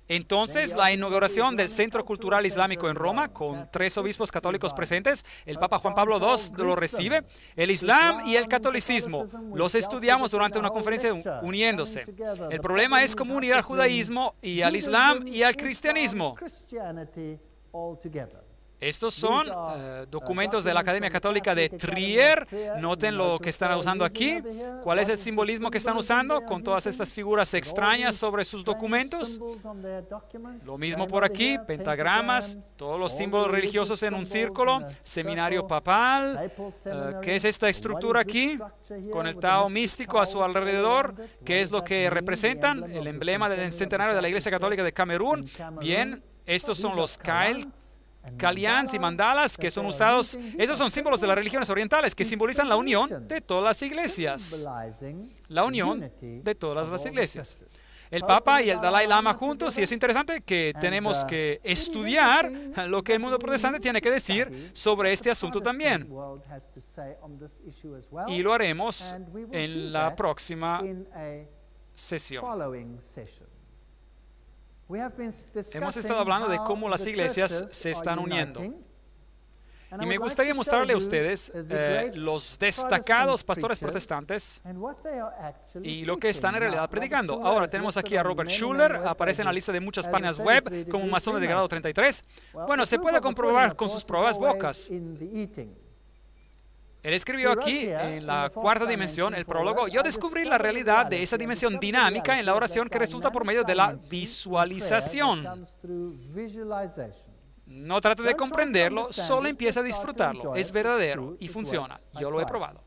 Entonces, la inauguración del Centro Cultural Islámico en Roma, con 3 obispos católicos presentes, el Papa Juan Pablo II lo recibe. El Islam y el catolicismo los estudiamos durante una conferencia uniéndose. El problema es cómo unir al judaísmo y al Islam y al cristianismo. Estos son documentos de la Academia Católica de Trier. Noten lo que están usando aquí. ¿Cuál es el simbolismo que están usando con todas estas figuras extrañas sobre sus documentos? Lo mismo por aquí, pentagramas, todos los símbolos religiosos en un círculo, seminario papal. ¿Qué es esta estructura aquí? Con el Tao místico a su alrededor. ¿Qué es lo que representan? El emblema del centenario de la Iglesia Católica de Camerún. Bien, estos son los Kalyans y mandalas que son usados. Esos son símbolos de las religiones orientales que simbolizan la unión de todas las iglesias. La unión de todas las iglesias. El Papa y el Dalai Lama juntos, y es interesante que tenemos que estudiar lo que el mundo protestante tiene que decir sobre este asunto también. Y lo haremos en la próxima sesión. Hemos estado hablando de cómo las iglesias se están uniendo. Y me gustaría mostrarle a ustedes los destacados pastores protestantes y lo que están en realidad predicando. Ahora tenemos aquí a Robert Schuller, aparece en la lista de muchas páginas web como un masón de grado 33. Bueno, se puede comprobar con sus pruebas bocas. Él escribió aquí, en la 4ª dimensión, el prólogo, yo descubrí la realidad de esa dimensión dinámica en la oración que resulta por medio de la visualización. No trate de comprenderlo, solo empieza a disfrutarlo. Es verdadero y funciona. Yo lo he probado.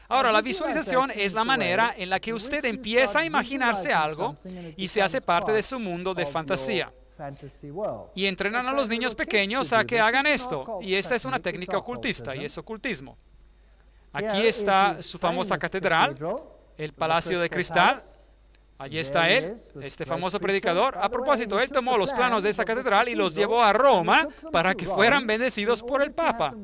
Ahora, la visualización es la manera en la que usted empieza a imaginarse algo y se hace parte de su mundo de fantasía. Y entrenan a los niños pequeños a que hagan esto. Y esta es una técnica ocultista y es ocultismo. Aquí está su famosa catedral, el Palacio de Cristal. Allí está él, este famoso predicador. A propósito, él tomó los planos de esta catedral y los llevó a Roma para que fueran bendecidos por el Papa.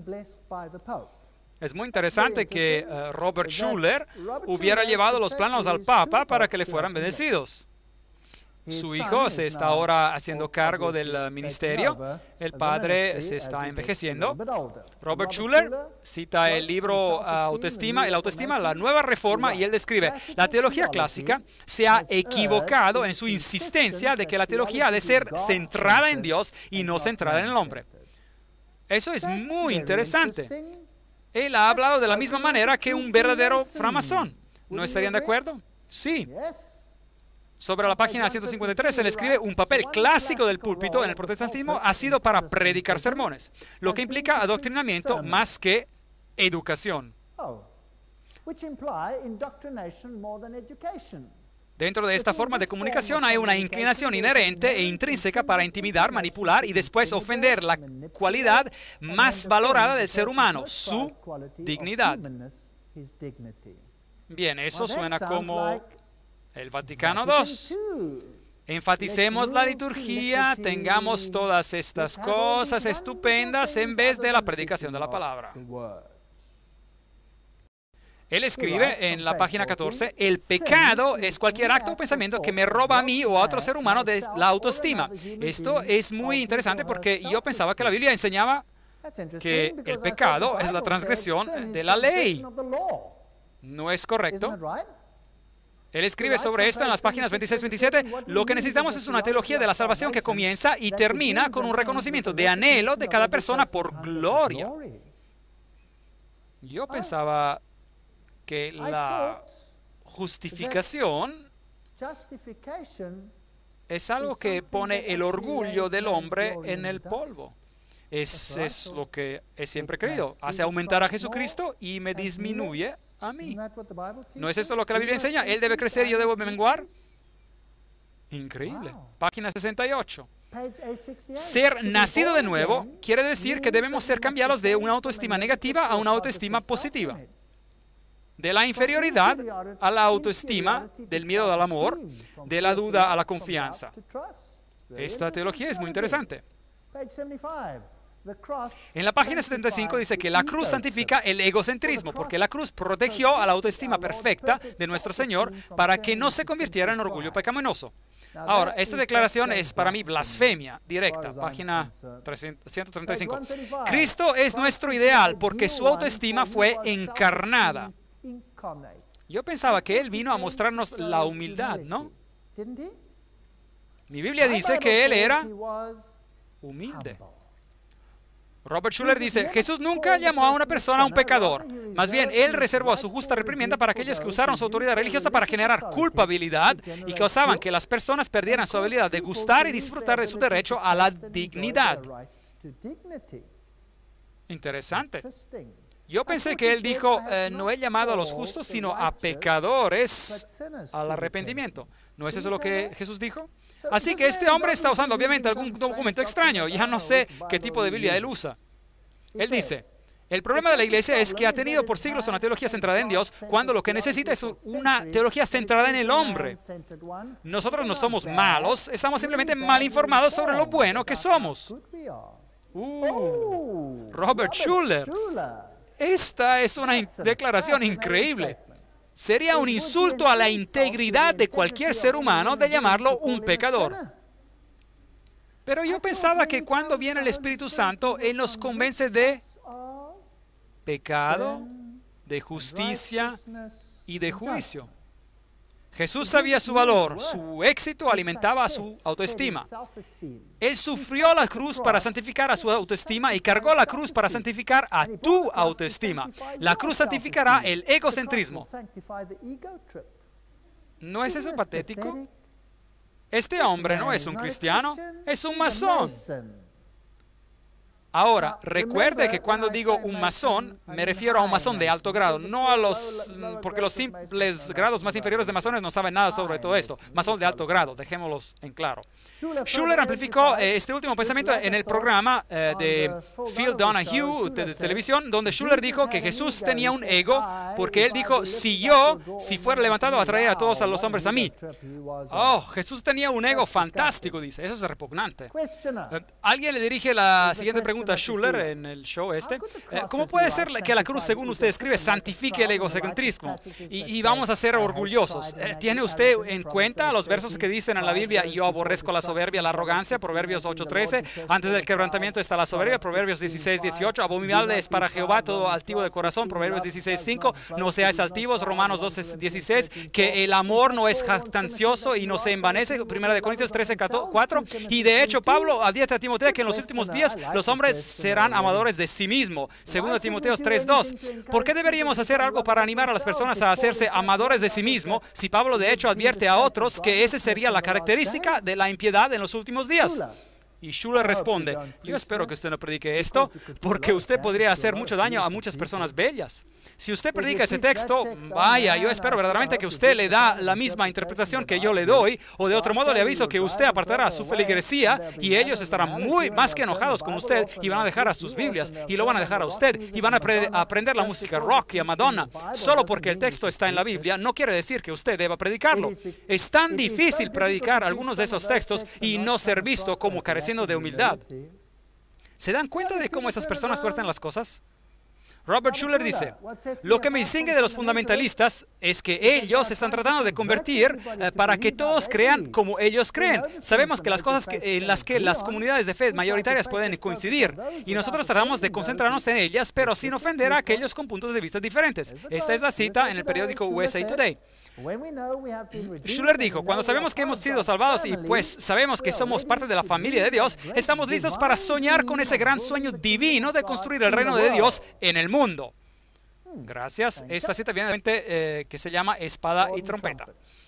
Es muy interesante que Robert Schuller hubiera llevado los planos al Papa para que le fueran bendecidos. Su hijo se está ahora haciendo cargo del ministerio. El padre se está envejeciendo. Robert Schuller cita el libro Autoestima, la nueva reforma, y él describe, la teología clásica se ha equivocado en su insistencia de que la teología ha de ser centrada en Dios y no centrada en el hombre. Eso es muy interesante. Él ha hablado de la misma manera que un verdadero framasón. ¿No estarían de acuerdo? Sí. Sobre la página 153 se le escribe, un papel clásico del púlpito en el protestantismo ha sido para predicar sermones, lo que implica adoctrinamiento más que educación. Dentro de esta forma de comunicación hay una inclinación inherente e intrínseca para intimidar, manipular y después ofender la cualidad más valorada del ser humano, su dignidad. Bien, eso suena como el Vaticano II. Enfaticemos la liturgia, tengamos todas estas cosas estupendas en vez de la predicación de la palabra. Él escribe en la página 14, el pecado es cualquier acto o pensamiento que me roba a mí o a otro ser humano de la autoestima. Esto es muy interesante porque yo pensaba que la Biblia enseñaba que el pecado es la transgresión de la ley. ¿No es correcto? Él escribe sobre esto en las páginas 26-27. Lo que necesitamos es una teología de la salvación que comienza y termina con un reconocimiento de anhelo de cada persona por gloria. Yo pensaba que la justificación es algo que pone el orgullo del hombre en el polvo. Es lo que he siempre creído. Hace aumentar a Jesucristo y me disminuye a mí. ¿No es esto lo que la Biblia enseña? Él debe crecer y yo debo menguar. Increíble. Página 68. Ser nacido de nuevo quiere decir que debemos ser cambiados de una autoestima negativa a una autoestima positiva. De la inferioridad a la autoestima, del miedo al amor, de la duda a la confianza. Esta teología es muy interesante. En la página 75 dice que la cruz santifica el egocentrismo, porque la cruz protegió a la autoestima perfecta de nuestro Señor para que no se convirtiera en orgullo pecaminoso. Ahora, esta declaración es para mí blasfemia directa, página 135. Cristo es nuestro ideal porque su autoestima fue encarnada. Yo pensaba que Él vino a mostrarnos la humildad, ¿no? Mi Biblia dice que Él era humilde. Robert Schuller dice, Jesús nunca llamó a una persona un pecador. Más bien, Él reservó su justa reprimienda para aquellos que usaron su autoridad religiosa para generar culpabilidad y causaban que las personas perdieran su habilidad de gustar y disfrutar de su derecho a la dignidad. Interesante. Yo pensé que Él dijo, no he llamado a los justos, sino a pecadores al arrepentimiento. ¿No es eso lo que Jesús dijo? Así que este hombre está usando obviamente algún documento extraño. Ya no sé qué tipo de Biblia él usa. Él dice, el problema de la iglesia es que ha tenido por siglos una teología centrada en Dios, cuando lo que necesita es una teología centrada en el hombre. Nosotros no somos malos, estamos simplemente mal informados sobre lo bueno que somos. Robert Schuller. Esta es una declaración increíble. Sería un insulto a la integridad de cualquier ser humano de llamarlo un pecador. Pero yo pensaba que cuando viene el Espíritu Santo, Él nos convence de pecado, de justicia y de juicio. Jesús sabía su valor, su éxito alimentaba su autoestima. Él sufrió la cruz para santificar a su autoestima y cargó la cruz para santificar a tu autoestima. La cruz santificará el egocentrismo. ¿No es eso patético? Este hombre no es un cristiano, es un masón. Ahora, recuerde que cuando digo un masón, me refiero a un masón de alto grado, no a porque los simples grados más inferiores de masones no saben nada sobre todo esto. Masón de alto grado, dejémoslos en claro. Schuller amplificó este último pensamiento en el programa de Phil Donahue de televisión, donde Schuller dijo que Jesús tenía un ego, porque él dijo, si fuera levantado, atraería a todos a los hombres a mí. Oh, Jesús tenía un ego fantástico, dice. Eso es repugnante. Alguien le dirige la siguiente pregunta a Schuller en el show este. ¿Cómo puede ser que la cruz, según usted escribe, santifique el egocentrismo? Y vamos a ser orgullosos. ¿Tiene usted en cuenta los versos que dicen en la Biblia, yo aborrezco la soberbia, la arrogancia, Proverbios 8:13, antes del quebrantamiento está la soberbia, Proverbios 16:18, abominable es para Jehová todo altivo de corazón, Proverbios 16:5, no seáis altivos, Romanos 12:16, que el amor no es jactancioso y no se envanece, 1 Corintios 13:4, y de hecho Pablo advierte a Timoteo que en los últimos días los hombres serán amadores de sí mismo. 2 Timoteo 3:2. ¿Por qué deberíamos hacer algo para animar a las personas a hacerse amadores de sí mismo si Pablo de hecho advierte a otros que esa sería la característica de la impiedad en los últimos días? Y Schuller responde, yo espero que usted no predique esto, porque usted podría hacer mucho daño a muchas personas bellas. Si usted predica ese texto, vaya, yo espero verdaderamente que usted le da la misma interpretación que yo le doy, o de otro modo le aviso que usted apartará su feligresía y ellos estarán más que enojados con usted y van a dejar a sus Biblias y lo van a dejar a usted y van a aprender la música rock y a Madonna. Solo porque el texto está en la Biblia no quiere decir que usted deba predicarlo. Es tan difícil predicar algunos de esos textos y no ser visto como careciendo de humildad. ¿Se dan cuenta de cómo esas personas tuercen las cosas? Robert Schuller dice, lo que me distingue de los fundamentalistas es que ellos están tratando de convertir para que todos crean como ellos creen. Sabemos que las cosas en las que las comunidades de fe mayoritarias pueden coincidir y nosotros tratamos de concentrarnos en ellas, pero sin ofender a aquellos con puntos de vista diferentes. Esta es la cita en el periódico USA Today. Schuller dijo, cuando sabemos que hemos sido salvados y pues sabemos que somos parte de la familia de Dios, estamos listos para soñar con ese gran sueño divino de construir el reino de Dios en el mundo. Gracias. Esta cita viene de que se llama Espada y Trompeta.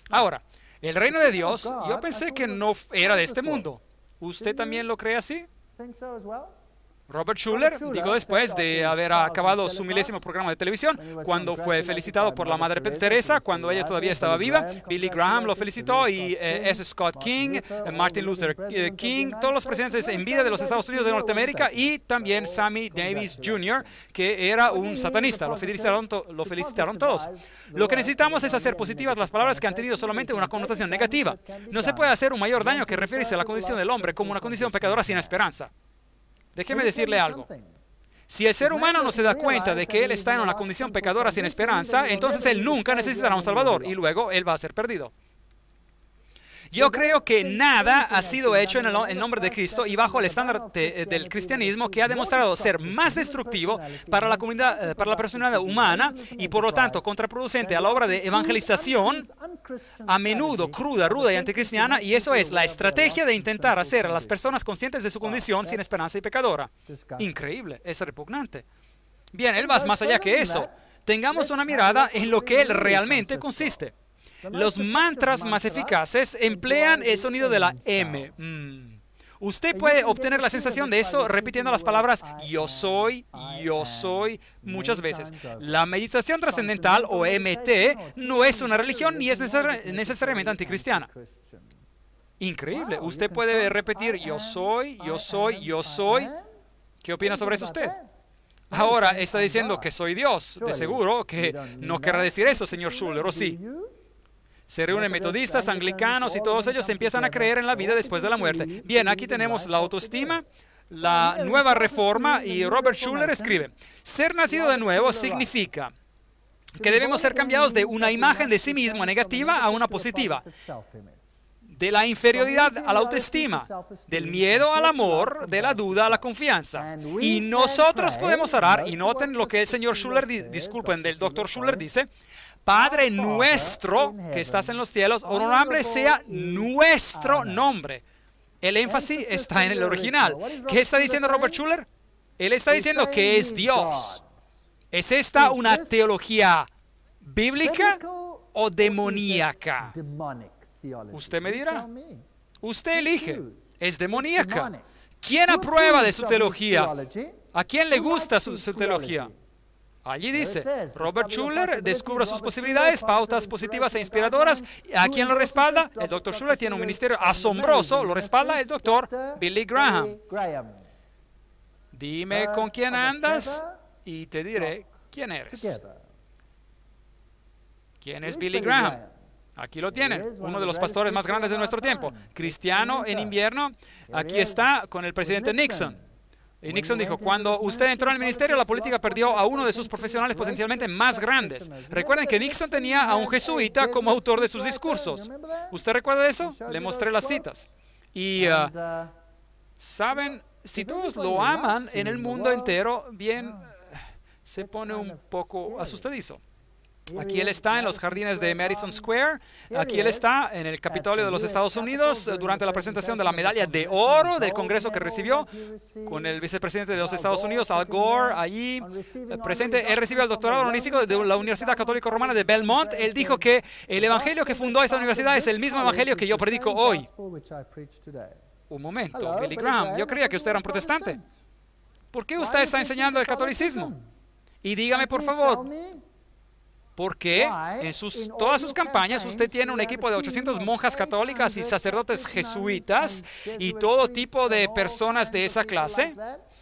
Ahora, el reino de Dios, yo pensé que no era de este mundo. ¿Usted también lo cree así? Robert Schuller dijo después de haber acabado su 1000º programa de televisión, cuando fue felicitado por la Madre Teresa, cuando ella todavía estaba viva. Billy Graham lo felicitó y S. Scott King, Martin Luther King, todos los presidentes en vida de los Estados Unidos de Norteamérica y también Sammy Davis Jr., que era un satanista. Lo felicitaron todos. Lo que necesitamos es hacer positivas las palabras que han tenido solamente una connotación negativa. No se puede hacer un mayor daño que referirse a la condición del hombre como una condición pecadora sin esperanza. Déjeme decirle algo. Si el ser humano no se da cuenta de que él está en una condición pecadora sin esperanza, entonces él nunca necesitará un Salvador y luego él va a ser perdido. Yo creo que nada ha sido hecho en el nombre de Cristo y bajo el estándar del cristianismo que ha demostrado ser más destructivo para la comunidad, para la personalidad humana y por lo tanto contraproducente a la obra de evangelización, a menudo cruda, ruda y anticristiana, y eso es la estrategia de intentar hacer a las personas conscientes de su condición sin esperanza y pecadora. Increíble, es repugnante. Bien, él va más allá que eso. Tengamos una mirada en lo que él realmente consiste. Los mantras más eficaces emplean el sonido de la M. Usted puede obtener la sensación de eso repitiendo las palabras yo soy muchas veces. La meditación trascendental o MT no es una religión ni es necesariamente anticristiana. Increíble. Usted puede repetir yo soy. ¿Qué opina sobre eso usted? Ahora está diciendo que soy Dios. De seguro que no querrá decir eso, señor Schuller, ¿o sí? Se reúnen metodistas, anglicanos y todos ellos empiezan a creer en la vida después de la muerte. Bien, aquí tenemos la autoestima, la nueva reforma y Robert Schuller escribe, ser nacido de nuevo significa que debemos ser cambiados de una imagen de sí mismo negativa a una positiva, de la inferioridad a la autoestima, del miedo al amor, de la duda a la confianza. Y nosotros podemos orar, y noten lo que el señor Schuller, disculpen, del doctor Schuller dice, Padre nuestro que estás en los cielos, honorable sea nuestro nombre. El énfasis está en el original. ¿Qué está diciendo Robert Schuller? Él está diciendo que es Dios. ¿Es esta una teología bíblica o demoníaca? Usted me dirá. Usted elige. Es demoníaca. ¿Quién aprueba de su teología? ¿A quién le gusta su teología? Allí dice, Robert Schuller descubre sus posibilidades, pautas positivas e inspiradoras. ¿A quién lo respalda? El doctor Schuller tiene un ministerio asombroso, lo respalda el doctor Billy Graham. Dime con quién andas y te diré quién eres. ¿Quién es Billy Graham? Aquí lo tienen, uno de los pastores más grandes de nuestro tiempo. Cristiano en invierno, aquí está con el presidente Nixon. Y Nixon dijo, cuando usted entró en el ministerio, la política perdió a uno de sus profesionales potencialmente más grandes. Recuerden que Nixon tenía a un jesuita como autor de sus discursos. ¿Usted recuerda eso? Le mostré las citas. Y, ¿saben? Si todos lo aman en el mundo entero, bien, se pone un poco asustadizo. Aquí él está en los jardines de Madison Square. Aquí él está en el Capitolio de los Estados Unidos durante la presentación de la medalla de oro del Congreso que recibió con el vicepresidente de los Estados Unidos, Al Gore, allí presente. Él recibió el doctorado honorífico de la Universidad Católica Romana de Belmont. Él dijo que el evangelio que fundó esta universidad es el mismo evangelio que yo predico hoy. Un momento, Billy Graham, yo creía que usted era un protestante. ¿Por qué usted está enseñando el catolicismo? Y dígame, por favor, porque en todas sus campañas usted tiene un equipo de 800 monjas católicas y sacerdotes jesuitas y todo tipo de personas de esa clase.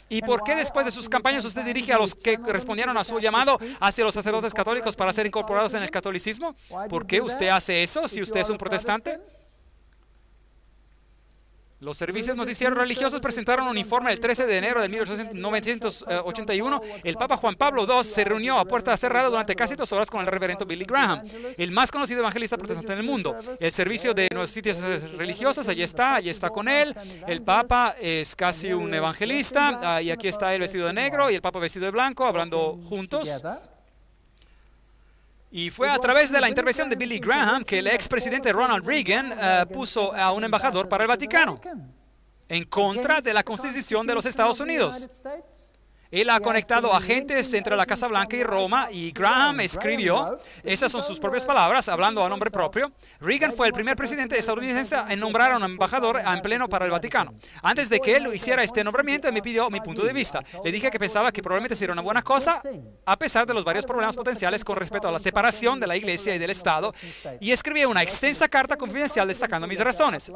¿Y por qué después de sus campañas usted dirige a los que respondieron a su llamado hacia los sacerdotes católicos para ser incorporados en el catolicismo? ¿Por qué usted hace eso si usted es un protestante? Los servicios noticieros religiosos presentaron un informe el 13 de enero de 1981. El Papa Juan Pablo II se reunió a puerta cerrada durante casi 2 horas con el reverendo Billy Graham, el más conocido evangelista protestante en el mundo. El servicio de noticias religiosas, allí está con él. El Papa es casi un evangelista y aquí está él vestido de negro y el Papa vestido de blanco, hablando juntos. Y fue a través de la intervención de Billy Graham que el expresidente Ronald Reagan puso a un embajador para el Vaticano en contra de la Constitución de los Estados Unidos. Él ha conectado agentes entre la Casa Blanca y Roma, y Graham escribió, esas son sus propias palabras, hablando a nombre propio: Reagan fue el primer presidente estadounidense en nombrar a un embajador en pleno para el Vaticano. Antes de que él hiciera este nombramiento, me pidió mi punto de vista. Le dije que pensaba que probablemente sería una buena cosa, a pesar de los varios problemas potenciales con respecto a la separación de la Iglesia y del Estado, y escribí una extensa carta confidencial destacando mis razones.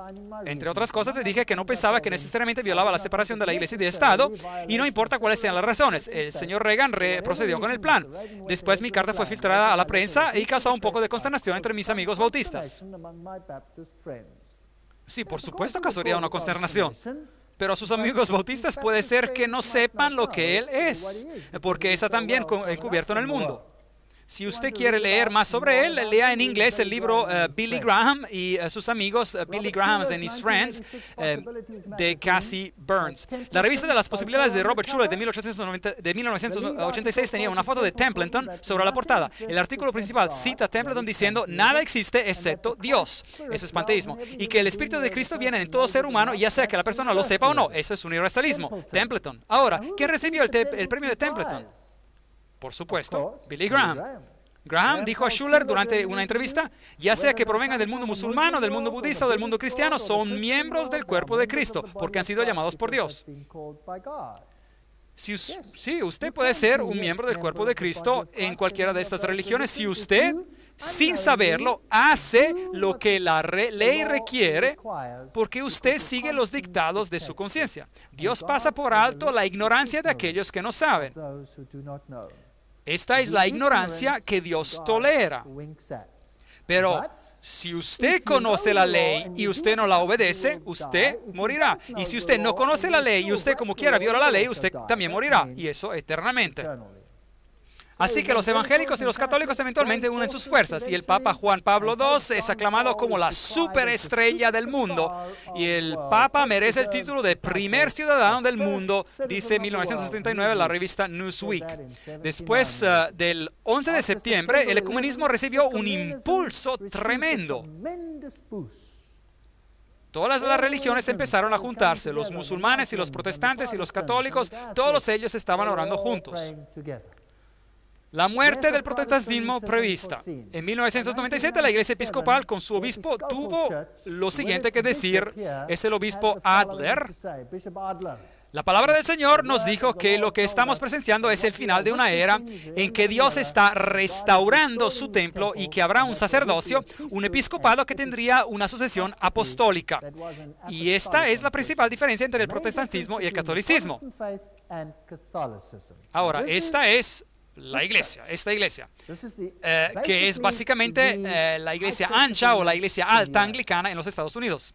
Entre otras cosas, le dije que no pensaba que necesariamente violaba la separación de la Iglesia y del Estado, y no importa cuáles sean las razones. El señor Reagan procedió con el plan. Después mi carta fue filtrada a la prensa y causó un poco de consternación entre mis amigos bautistas. Sí, por supuesto causaría una consternación. Pero a sus amigos bautistas puede ser que no sepan lo que él es, porque está también encubierto en el mundo. Si usted quiere leer más sobre él, lea en inglés el libro Billy Graham y sus amigos, Billy Graham and His Friends, de Cassie Burns. La revista de las posibilidades de Robert Schuller de 1986 tenía una foto de Templeton sobre la portada. El artículo principal cita a Templeton diciendo: nada existe excepto Dios. Eso es panteísmo. Y que el Espíritu de Cristo viene en todo ser humano, ya sea que la persona lo sepa o no. Eso es universalismo. Templeton. Ahora, ¿quién recibió el premio de Templeton? Por supuesto, Billy Graham. Graham dijo a Schuller durante una entrevista: ya sea que provengan del mundo musulmán, del mundo budista o del mundo cristiano, son miembros del cuerpo de Cristo, porque han sido llamados por Dios. Sí, usted puede ser un miembro del cuerpo de Cristo en cualquiera de estas religiones si usted, sin saberlo, hace lo que la ley requiere, porque usted sigue los dictados de su conciencia. Dios pasa por alto la ignorancia de aquellos que no saben. Esta es la ignorancia que Dios tolera. Pero si usted conoce la ley y usted no la obedece, usted morirá. Y si usted no conoce la ley y usted como quiera viola la ley, usted también morirá. Y eso eternamente. Así que los evangélicos y los católicos eventualmente unen sus fuerzas, y el Papa Juan Pablo II es aclamado como la superestrella del mundo, y el Papa merece el título de primer ciudadano del mundo, dice 1979 la revista Newsweek. Después del 11 de septiembre, el ecumenismo recibió un impulso tremendo. Todas las religiones empezaron a juntarse, los musulmanes y los protestantes y los católicos, todos ellos estaban orando juntos. La muerte del protestantismo prevista. En 1997, la Iglesia Episcopal con su obispo tuvo lo siguiente que decir. Es el obispo Adler. La palabra del Señor nos dijo que lo que estamos presenciando es el final de una era en que Dios está restaurando su templo y que habrá un sacerdocio, un episcopado que tendría una sucesión apostólica. Y esta es la principal diferencia entre el protestantismo y el catolicismo. Ahora, esta es la iglesia, esta iglesia, que es básicamente la iglesia ancha o la iglesia alta anglicana en los Estados Unidos.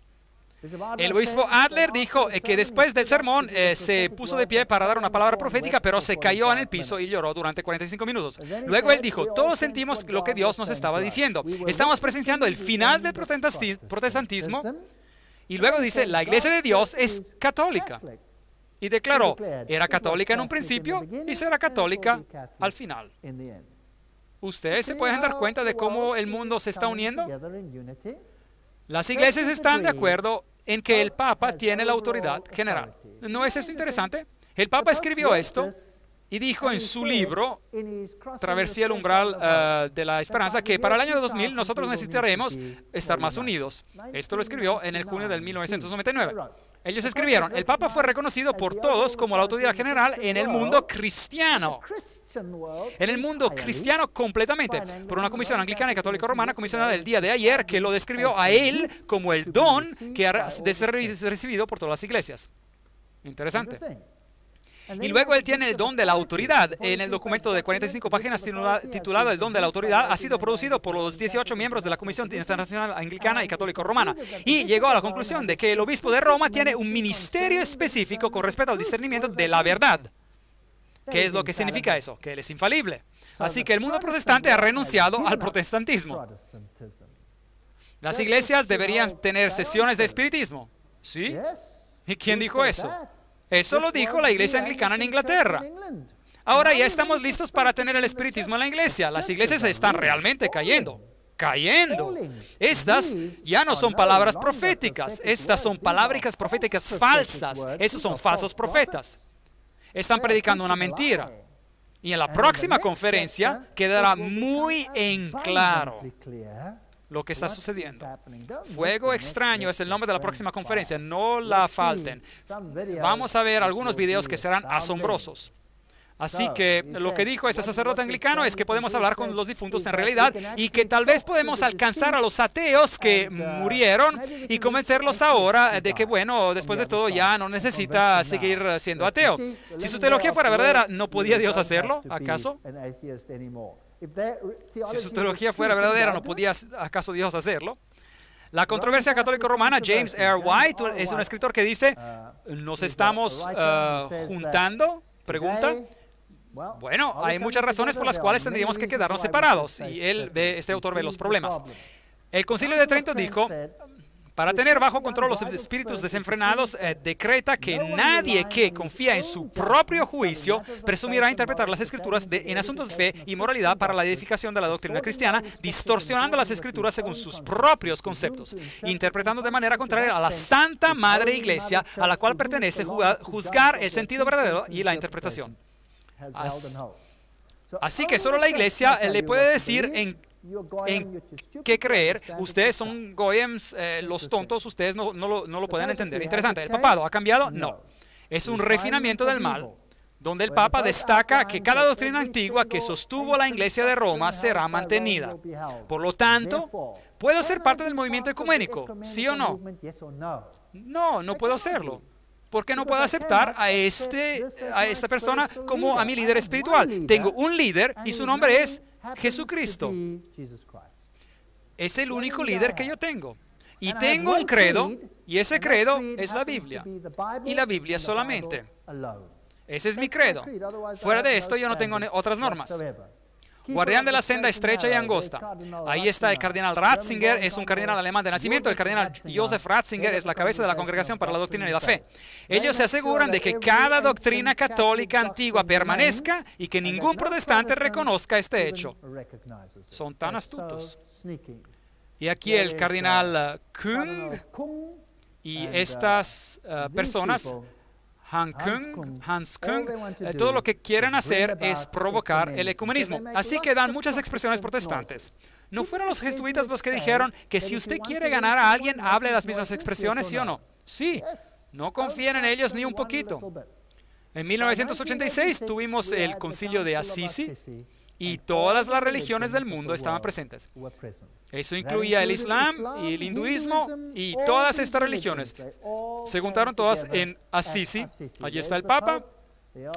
El obispo Adler dijo que después del sermón se puso de pie para dar una palabra profética, pero se cayó en el piso y lloró durante 45 minutos. Luego él dijo: todos sentimos lo que Dios nos estaba diciendo. Estamos presenciando el final del protestantismo. Y luego dice: la iglesia de Dios es católica. Y declaró: era católica en un principio y será católica al final. ¿Ustedes se pueden dar cuenta de cómo el mundo se está uniendo? Las iglesias están de acuerdo en que el Papa tiene la autoridad general. ¿No es esto interesante? El Papa escribió esto y dijo en su libro, Travesía el umbral de la esperanza, que para el año 2000 nosotros necesitaremos estar más unidos. Esto lo escribió en el junio del 1999. Ellos escribieron: el Papa fue reconocido por todos como la autoridad general en el mundo cristiano. En el mundo cristiano completamente, por una comisión anglicana y católica romana comisionada el día de ayer, que lo describió a él como el don que ha de ser recibido por todas las iglesias. Interesante. Y luego él tiene el don de la autoridad. En el documento de 45 páginas titulado El don de la autoridad, ha sido producido por los 18 miembros de la Comisión Internacional Anglicana y Católico Romana, y llegó a la conclusión de que el obispo de Roma tiene un ministerio específico con respecto al discernimiento de la verdad. ¿Qué es lo que significa eso? Que él es infalible. Así que el mundo protestante ha renunciado al protestantismo. Las iglesias deberían tener sesiones de espiritismo. ¿Sí? ¿Y quién dijo eso? Eso lo dijo la iglesia anglicana en Inglaterra. Ahora ya estamos listos para tener el espiritismo en la iglesia. Las iglesias están realmente cayendo. Estas ya no son palabras proféticas. Estas son palabras proféticas falsas. Estos son falsos profetas. están predicando una mentira. Y en la próxima conferencia quedará muy en claro lo que está sucediendo. Fuego Extraño es el nombre de la próxima conferencia. No la falten. Vamos a ver algunos videos que serán asombrosos. Así que lo que dijo este sacerdote anglicano es que podemos hablar con los difuntos en realidad y que tal vez podemos alcanzar a los ateos que murieron y convencerlos ahora de que, bueno, después de todo ya no necesita seguir siendo ateo. Si su teología fuera verdadera, ¿no podía Dios hacerlo, acaso? Si su teología fuera verdadera, ¿no podía acaso Dios hacerlo? La controversia católico-romana, James R. White, es un escritor que dice, ¿nos estamos juntando? Pregunta. Bueno, hay muchas razones por las cuales tendríamos que quedarnos separados, y este autor ve los problemas. El Concilio de Trento dijo, para tener bajo control los espíritus desenfrenados, decreta que nadie que confía en su propio juicio presumirá interpretar las Escrituras en asuntos de fe y moralidad para la edificación de la doctrina cristiana, distorsionando las Escrituras según sus propios conceptos, interpretando de manera contraria a la Santa Madre Iglesia, a la cual pertenece juzgar el sentido verdadero y la interpretación. Así que solo la Iglesia le puede decir en qué creer. Ustedes son goyems, los tontos, ustedes no lo pueden entender. Interesante, ¿el papado ha cambiado? No. Es un refinamiento del mal, donde el Papa destaca que cada doctrina antigua que sostuvo la Iglesia de Roma será mantenida. Por lo tanto, ¿puedo ser parte del movimiento ecuménico? ¿Sí o no? No, no puedo serlo. ¿Por qué no puedo aceptar a esta persona como a mi líder espiritual? Tengo un líder y su nombre es Jesucristo. Es el único líder que yo tengo. Y tengo un credo, y ese credo es la Biblia. Y la Biblia solamente. Ese es mi credo. Fuera de esto yo no tengo otras normas. Guardián de la senda estrecha y angosta. Ahí está el cardenal Ratzinger, es un cardenal alemán de nacimiento. El cardenal Joseph Ratzinger es la cabeza de la Congregación para la Doctrina y la Fe. Ellos se aseguran de que cada doctrina católica antigua permanezca y que ningún protestante reconozca este hecho. Son tan astutos. Y aquí el cardenal Kung y estas personas, Hans Kung, todo lo que quieren hacer es provocar el ecumenismo. Así que dan muchas expresiones protestantes. ¿No fueron los jesuitas los que dijeron que si usted quiere ganar a alguien, hable las mismas expresiones, sí o no? Sí, no confíen en ellos ni un poquito. En 1986 tuvimos el concilio de Assisi y todas las religiones del mundo estaban presentes. Eso incluía el Islam y el hinduismo y todas estas religiones. Se juntaron todas en Assisi. Allí está el Papa,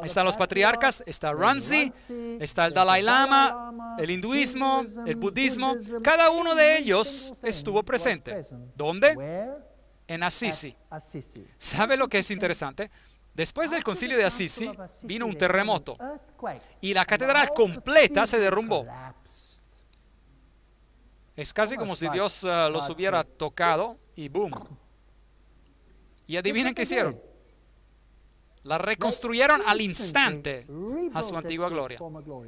están los patriarcas, está Ranzi, está el Dalai Lama, el hinduismo, el budismo. Cada uno de ellos estuvo presente. ¿Dónde? En Assisi. ¿Sabe lo que es interesante? Después del concilio de Assisi vino un terremoto y la catedral completa se derrumbó. Es casi como si Dios los hubiera tocado y ¡boom! Y adivinen qué hicieron. La reconstruyeron al instante a su antigua gloria.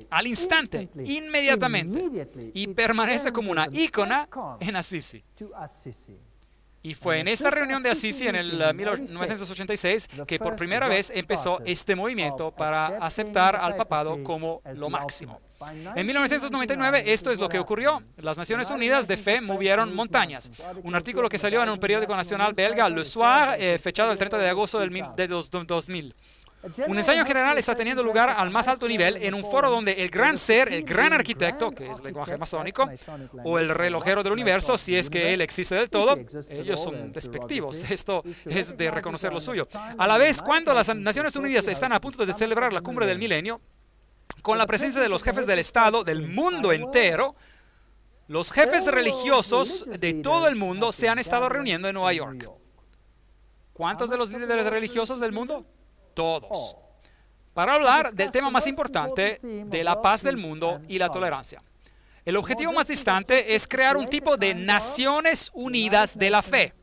Al instante, inmediatamente. Y permanece como una ícona en Assisi. Y fue en esta reunión de Assisi en el 1986 que por primera vez empezó este movimiento para aceptar al papado como lo máximo. En 1999 esto es lo que ocurrió. Las Naciones Unidas de Fe movieron montañas. Un artículo que salió en un periódico nacional belga, Le Soir, fechado el 30 de agosto de 2000. Un ensayo general está teniendo lugar al más alto nivel en un foro donde el gran ser, el gran arquitecto, que es lenguaje masónico, o el relojero del universo, si es que él existe del todo, ellos son despectivos. Esto es de reconocer lo suyo. A la vez, cuando las Naciones Unidas están a punto de celebrar la cumbre del milenio, con la presencia de los jefes del Estado del mundo entero, los jefes religiosos de todo el mundo se han estado reuniendo en Nueva York. ¿Cuántos de los líderes religiosos del mundo? Todos, para hablar del tema más importante de la paz del mundo y la tolerancia. El objetivo más distante es crear un tipo de Naciones Unidas de la Fe.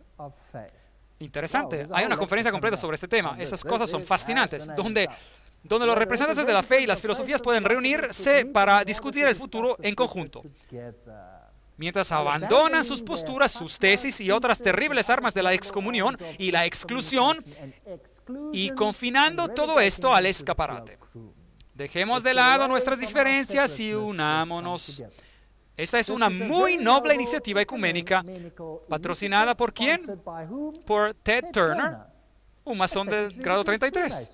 Interesante, hay una conferencia completa sobre este tema. Estas cosas son fascinantes, donde los representantes de la fe y las filosofías pueden reunirse para discutir el futuro en conjunto. mientras abandonan sus posturas, sus tesis y otras terribles armas de la excomunión y la exclusión, y confinando todo esto al escaparate. Dejemos de lado nuestras diferencias y unámonos. Esta es una muy noble iniciativa ecuménica, patrocinada ¿por quién? Por Ted Turner, un masón del grado 33,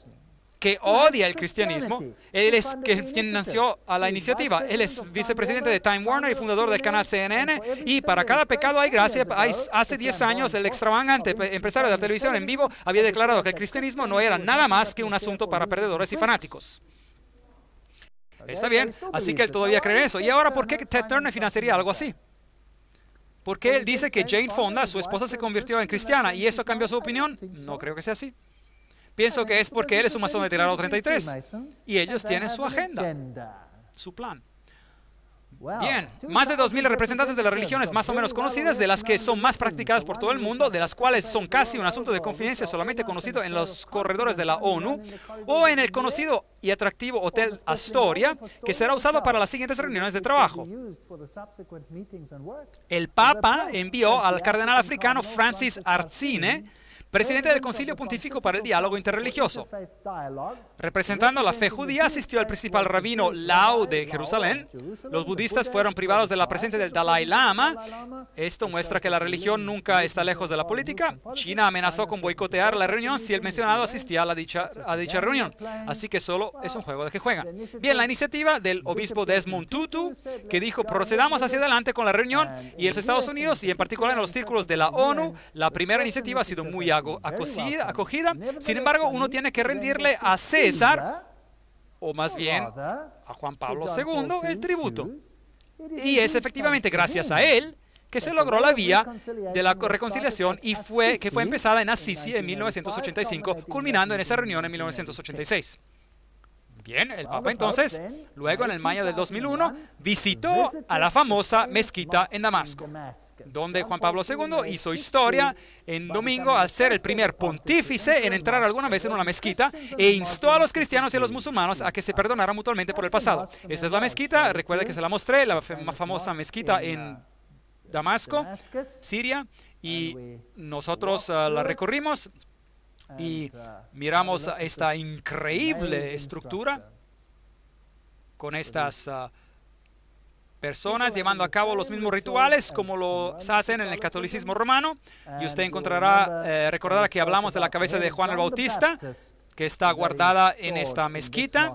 que odia el cristianismo. Él es quien nació a la iniciativa. Él es vicepresidente de Time Warner y fundador del canal CNN. Y para cada pecado hay gracia. Hace 10 años, el extravagante empresario de la televisión en vivo había declarado que el cristianismo no era nada más que un asunto para perdedores y fanáticos. Está bien, así que él todavía cree en eso. ¿Y ahora por qué Ted Turner financiaría algo así? Porque él dice que Jane Fonda, su esposa, se convirtió en cristiana y eso cambió su opinión. No creo que sea así. Pienso que es porque él es un masón de grado 33 y ellos tienen su agenda, su plan. Bien, más de 2.000 representantes de las religiones más o menos conocidas, de las que son más practicadas por todo el mundo, de las cuales son casi un asunto de confidencia solamente conocido en los corredores de la ONU o en el conocido y atractivo Hotel Astoria, que será usado para las siguientes reuniones de trabajo. El Papa envió al cardenal africano Francis Arzine, presidente del Concilio Pontífico para el Diálogo Interreligioso. Representando la fe judía, asistió al principal rabino Lau de Jerusalén. Los budistas fueron privados de la presencia del Dalai Lama. Esto muestra que la religión nunca está lejos de la política. China amenazó con boicotear la reunión si el mencionado asistía a dicha reunión. Así que solo es un juego de que juegan. Bien, la iniciativa del obispo Desmond Tutu, que dijo, procedamos hacia adelante con la reunión, y en los Estados Unidos, y en particular en los círculos de la ONU, la primera iniciativa ha sido muy acogida. Sin embargo, uno tiene que rendirle a César, o más bien a Juan Pablo II, el tributo. Y es efectivamente gracias a él que se logró la vía de la reconciliación y que fue empezada en Assisi en 1985, culminando en esa reunión en 1986. Bien, el Papa entonces, luego en el mayo del 2001, visitó a la famosa mezquita en Damasco, donde Juan Pablo II hizo historia en domingo al ser el primer pontífice en entrar alguna vez en una mezquita e instó a los cristianos y a los musulmanes a que se perdonaran mutuamente por el pasado. Esta es la mezquita, recuerda que se la mostré, la famosa mezquita en Damasco, Siria, y nosotros la recorrimos y miramos esta increíble estructura con estas personas llevando a cabo los mismos rituales como los hacen en el catolicismo romano. Y usted recordará que hablamos de la cabeza de Juan el Bautista, que está guardada en esta mezquita.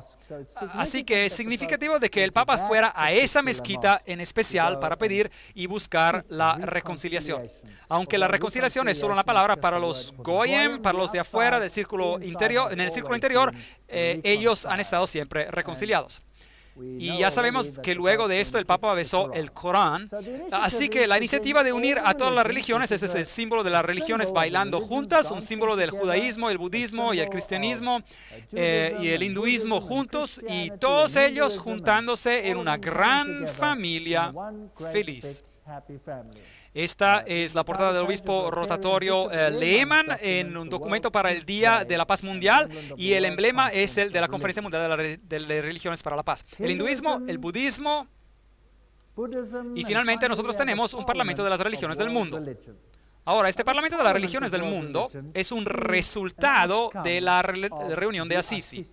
Así que es significativo de que el Papa fuera a esa mezquita en especial para pedir y buscar la reconciliación. Aunque la reconciliación es solo una palabra para los goyim, para los de afuera del círculo interior, en el círculo interior, ellos han estado siempre reconciliados. Y ya sabemos que luego de esto el Papa besó el Corán. Así que la iniciativa de unir a todas las religiones, ese es el símbolo de las religiones bailando juntas, un símbolo del judaísmo, el budismo y el cristianismo y el hinduismo juntos, y todos ellos juntándose en una gran familia feliz. Esta es la portada del obispo rotatorio Lehmann en un documento para el Día de la Paz Mundial, y el emblema es el de la Conferencia Mundial de Religiones para la Paz. El hinduismo, el budismo, y finalmente nosotros tenemos un parlamento de las religiones del mundo. Ahora, este parlamento de las religiones del mundo es un resultado de la reunión de Assisi.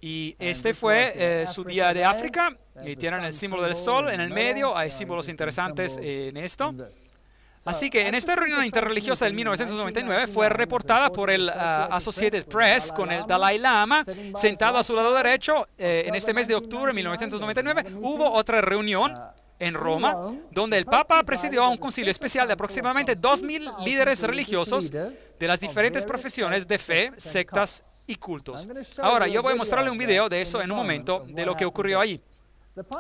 Y este fue su día de África, y tienen el símbolo del sol en el medio. Hay símbolos interesantes en esto. Así que en esta reunión interreligiosa del 1999 fue reportada por el Associated Press con el Dalai Lama sentado a su lado derecho. En este mes de octubre de 1999 hubo otra reunión en Roma, donde el Papa presidió a un concilio especial de aproximadamente 2.000 líderes religiosos de las diferentes profesiones de fe, sectas y cultos. Ahora, yo voy a mostrarle un video de eso en un momento, de lo que ocurrió allí.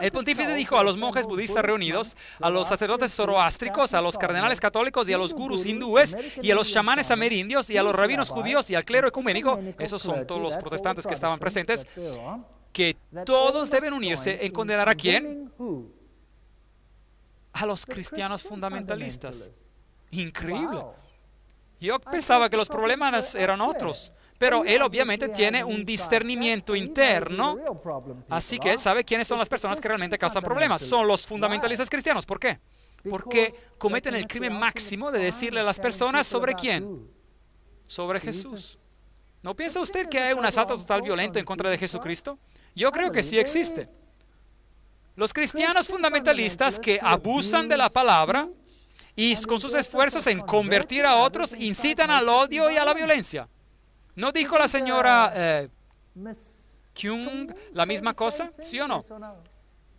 El pontífice dijo a los monjes budistas reunidos, a los sacerdotes zoroástricos, a los cardenales católicos y a los gurús hindúes y a los chamanes amerindios y a los rabinos judíos y al clero ecuménico, esos son todos los protestantes que estaban presentes, que todos deben unirse en condenar a ¿quién? A los cristianos fundamentalistas. Increíble. Yo pensaba que los problemas eran otros, pero él obviamente tiene un discernimiento interno, así que él sabe quiénes son las personas que realmente causan problemas. Son los fundamentalistas cristianos. ¿Por qué? Porque cometen el crimen máximo de decirle a las personas sobre quién. Sobre Jesús. ¿No piensa usted que hay un asalto total violento en contra de Jesucristo? Yo creo que sí existe. Los cristianos fundamentalistas que abusan de la palabra y con sus esfuerzos en convertir a otros incitan al odio y a la violencia. ¿No dijo la señora Kyung la misma cosa? ¿Sí o no?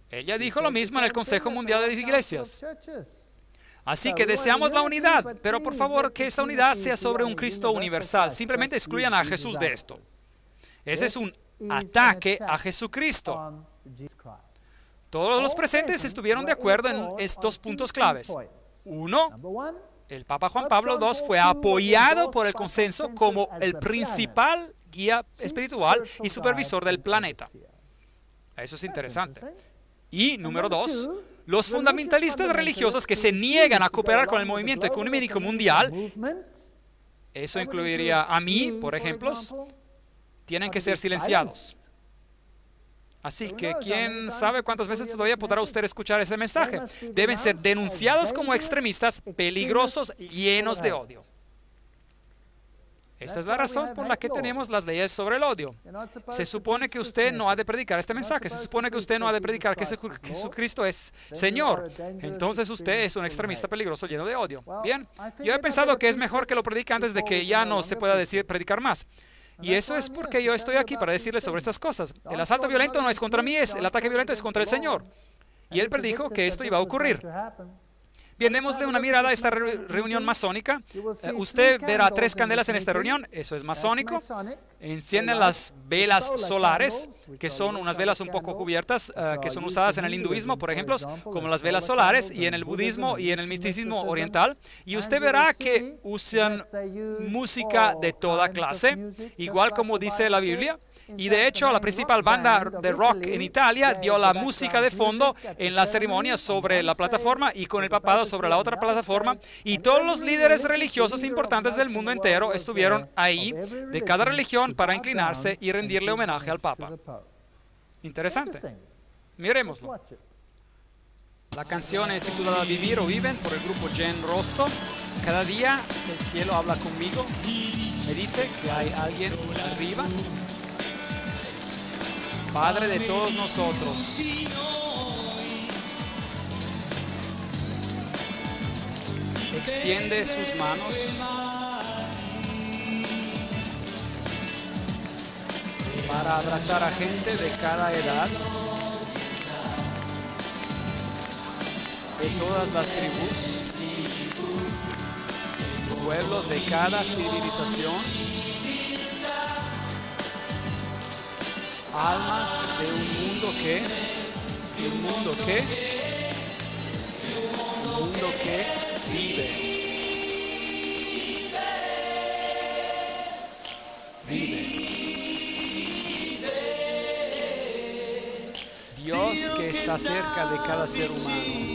Ella dijo lo mismo en el Consejo Mundial de las Iglesias. Así que deseamos la unidad, pero por favor que esta unidad sea sobre un Cristo universal. Simplemente excluyan a Jesús de esto. Ese es un ataque a Jesucristo. Todos los presentes estuvieron de acuerdo en estos puntos claves. Uno, el Papa Juan Pablo II fue apoyado por el consenso como el principal guía espiritual y supervisor del planeta. Eso es interesante. Y número dos, los fundamentalistas religiosos que se niegan a cooperar con el movimiento ecuménico mundial, eso incluiría a mí, por ejemplo, tienen que ser silenciados. Así que, ¿quién sabe cuántas veces todavía podrá usted escuchar ese mensaje? Deben ser denunciados como extremistas peligrosos, llenos de odio. Esta es la razón por la que tenemos las leyes sobre el odio. Se supone que usted no ha de predicar este mensaje. Se supone que usted no ha de predicar que Jesucristo es Señor. Entonces usted es un extremista peligroso lleno de odio. Bien, yo he pensado que es mejor que lo predique antes de que ya no se pueda predicar más. Y eso es porque yo estoy aquí para decirles sobre estas cosas. El asalto violento no es contra mí, el ataque violento es contra el Señor. Y Él predijo que esto iba a ocurrir. Bien, démosle una mirada a esta reunión masónica. Usted verá 3 candelas en esta reunión, eso es masónico. Encienden las velas solares, que son unas velas un poco cubiertas, que son usadas en el hinduismo, por ejemplo, como las velas solares, y en el budismo y en el misticismo oriental. Y usted verá que usan música de toda clase, igual como dice la Biblia. Y de hecho, la principal banda de rock en Italia dio la música de fondo en la ceremonia sobre la plataforma y con el papado sobre la otra plataforma. Y todos los líderes religiosos importantes del mundo entero estuvieron ahí, de cada religión, para inclinarse y rendirle homenaje al Papa. Interesante. Miremoslo. La canción es titulada Vivir o Viven por el grupo Gen Rosso. Cada día el cielo habla conmigo. Me dice que hay alguien arriba. Padre de todos nosotros. Extiende sus manos para abrazar a gente de cada edad, de todas las tribus, pueblos de cada civilización, almas de un mundo que vive. Dios que está cerca de cada ser humano.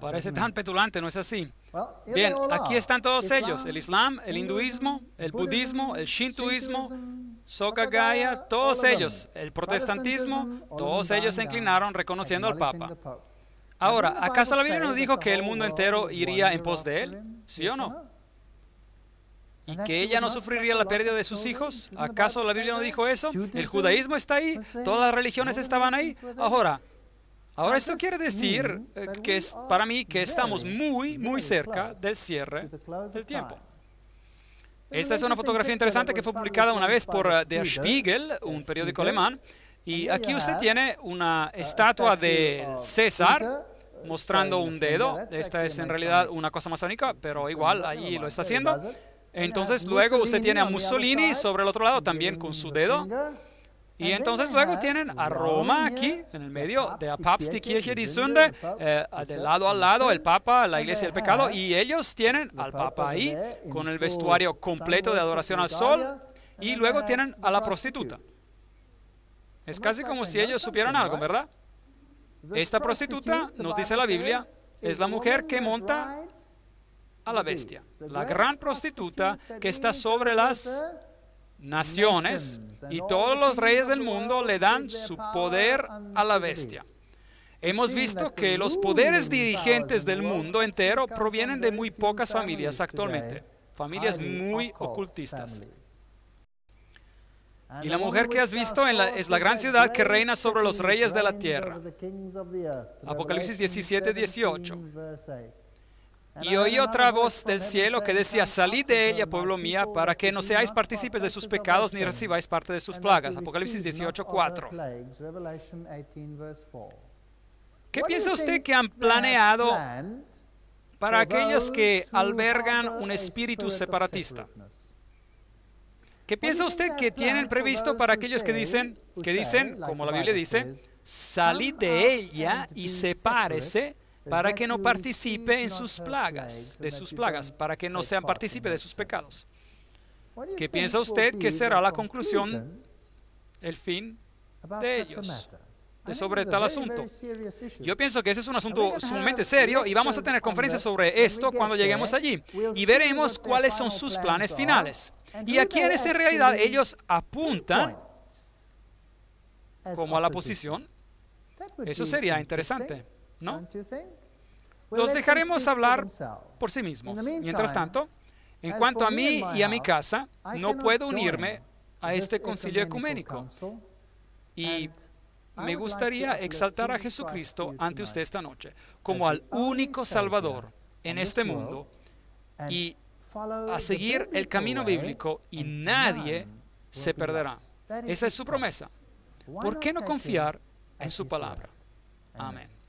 Parece tan petulante, ¿no es así? Bien, aquí están todos ellos, el Islam, el hinduismo, el budismo, el shintoísmo, Soka Gaya, todos ellos, el protestantismo, todos ellos se inclinaron reconociendo al Papa. Ahora, ¿acaso la Biblia no dijo que el mundo entero iría en pos de él? ¿Sí o no? ¿Y que ella no sufriría la pérdida de sus hijos? ¿Acaso la Biblia no dijo eso? El judaísmo está ahí, todas las religiones estaban ahí. Ahora esto quiere decir que para mí que estamos muy cerca del cierre del tiempo. Esta es una fotografía interesante que fue publicada una vez por Der Spiegel, un periódico alemán. Y aquí usted tiene una estatua de César mostrando un dedo. Esta es en realidad una cosa masónica, pero igual allí lo está haciendo. Entonces luego usted tiene a Mussolini sobre el otro lado también con su dedo. Y entonces luego tienen a Roma aquí, en el medio, de Papst, die Kirche, die Sünde, de lado a lado, el Papa, la Iglesia del Pecado, y ellos tienen al Papa ahí, con el vestuario completo de adoración al sol, y luego tienen a la prostituta. Es casi como si ellos supieran algo, ¿verdad? Esta prostituta, nos dice la Biblia, es la mujer que monta a la bestia, la gran prostituta que está sobre las naciones, y todos los reyes del mundo le dan su poder a la bestia. Hemos visto que los poderes dirigentes del mundo entero provienen de muy pocas familias actualmente, familias muy ocultistas. Y la mujer que has visto es la gran ciudad que reina sobre los reyes de la tierra. Apocalipsis 17, 18. Y oí otra voz del cielo que decía: salid de ella, pueblo mía, para que no seáis partícipes de sus pecados ni recibáis parte de sus plagas. Apocalipsis 18, 4. ¿Qué piensa usted que han planeado para aquellos que albergan un espíritu separatista? ¿Qué piensa usted que tienen previsto para aquellos que dicen, como la Biblia dice, salid de ella y sepárese para que no participe en sus plagas, para que no sean partícipes de sus pecados? ¿Qué piensa usted que será la conclusión, el fin de ellos, sobre tal asunto? Yo pienso que ese es un asunto sumamente serio y vamos a tener conferencias sobre esto cuando lleguemos allí y veremos cuáles son sus planes finales y a quiénes en realidad ellos apuntan como a la oposición. Eso sería interesante, ¿no? Los dejaremos hablar por sí mismos. Mientras tanto, en cuanto a mí y a mi casa, no puedo unirme a este concilio ecuménico. Y me gustaría exaltar a Jesucristo ante usted esta noche como al único Salvador en este mundo y a seguir el camino bíblico y nadie se perderá. Esa es su promesa. ¿Por qué no confiar en su palabra? Amén.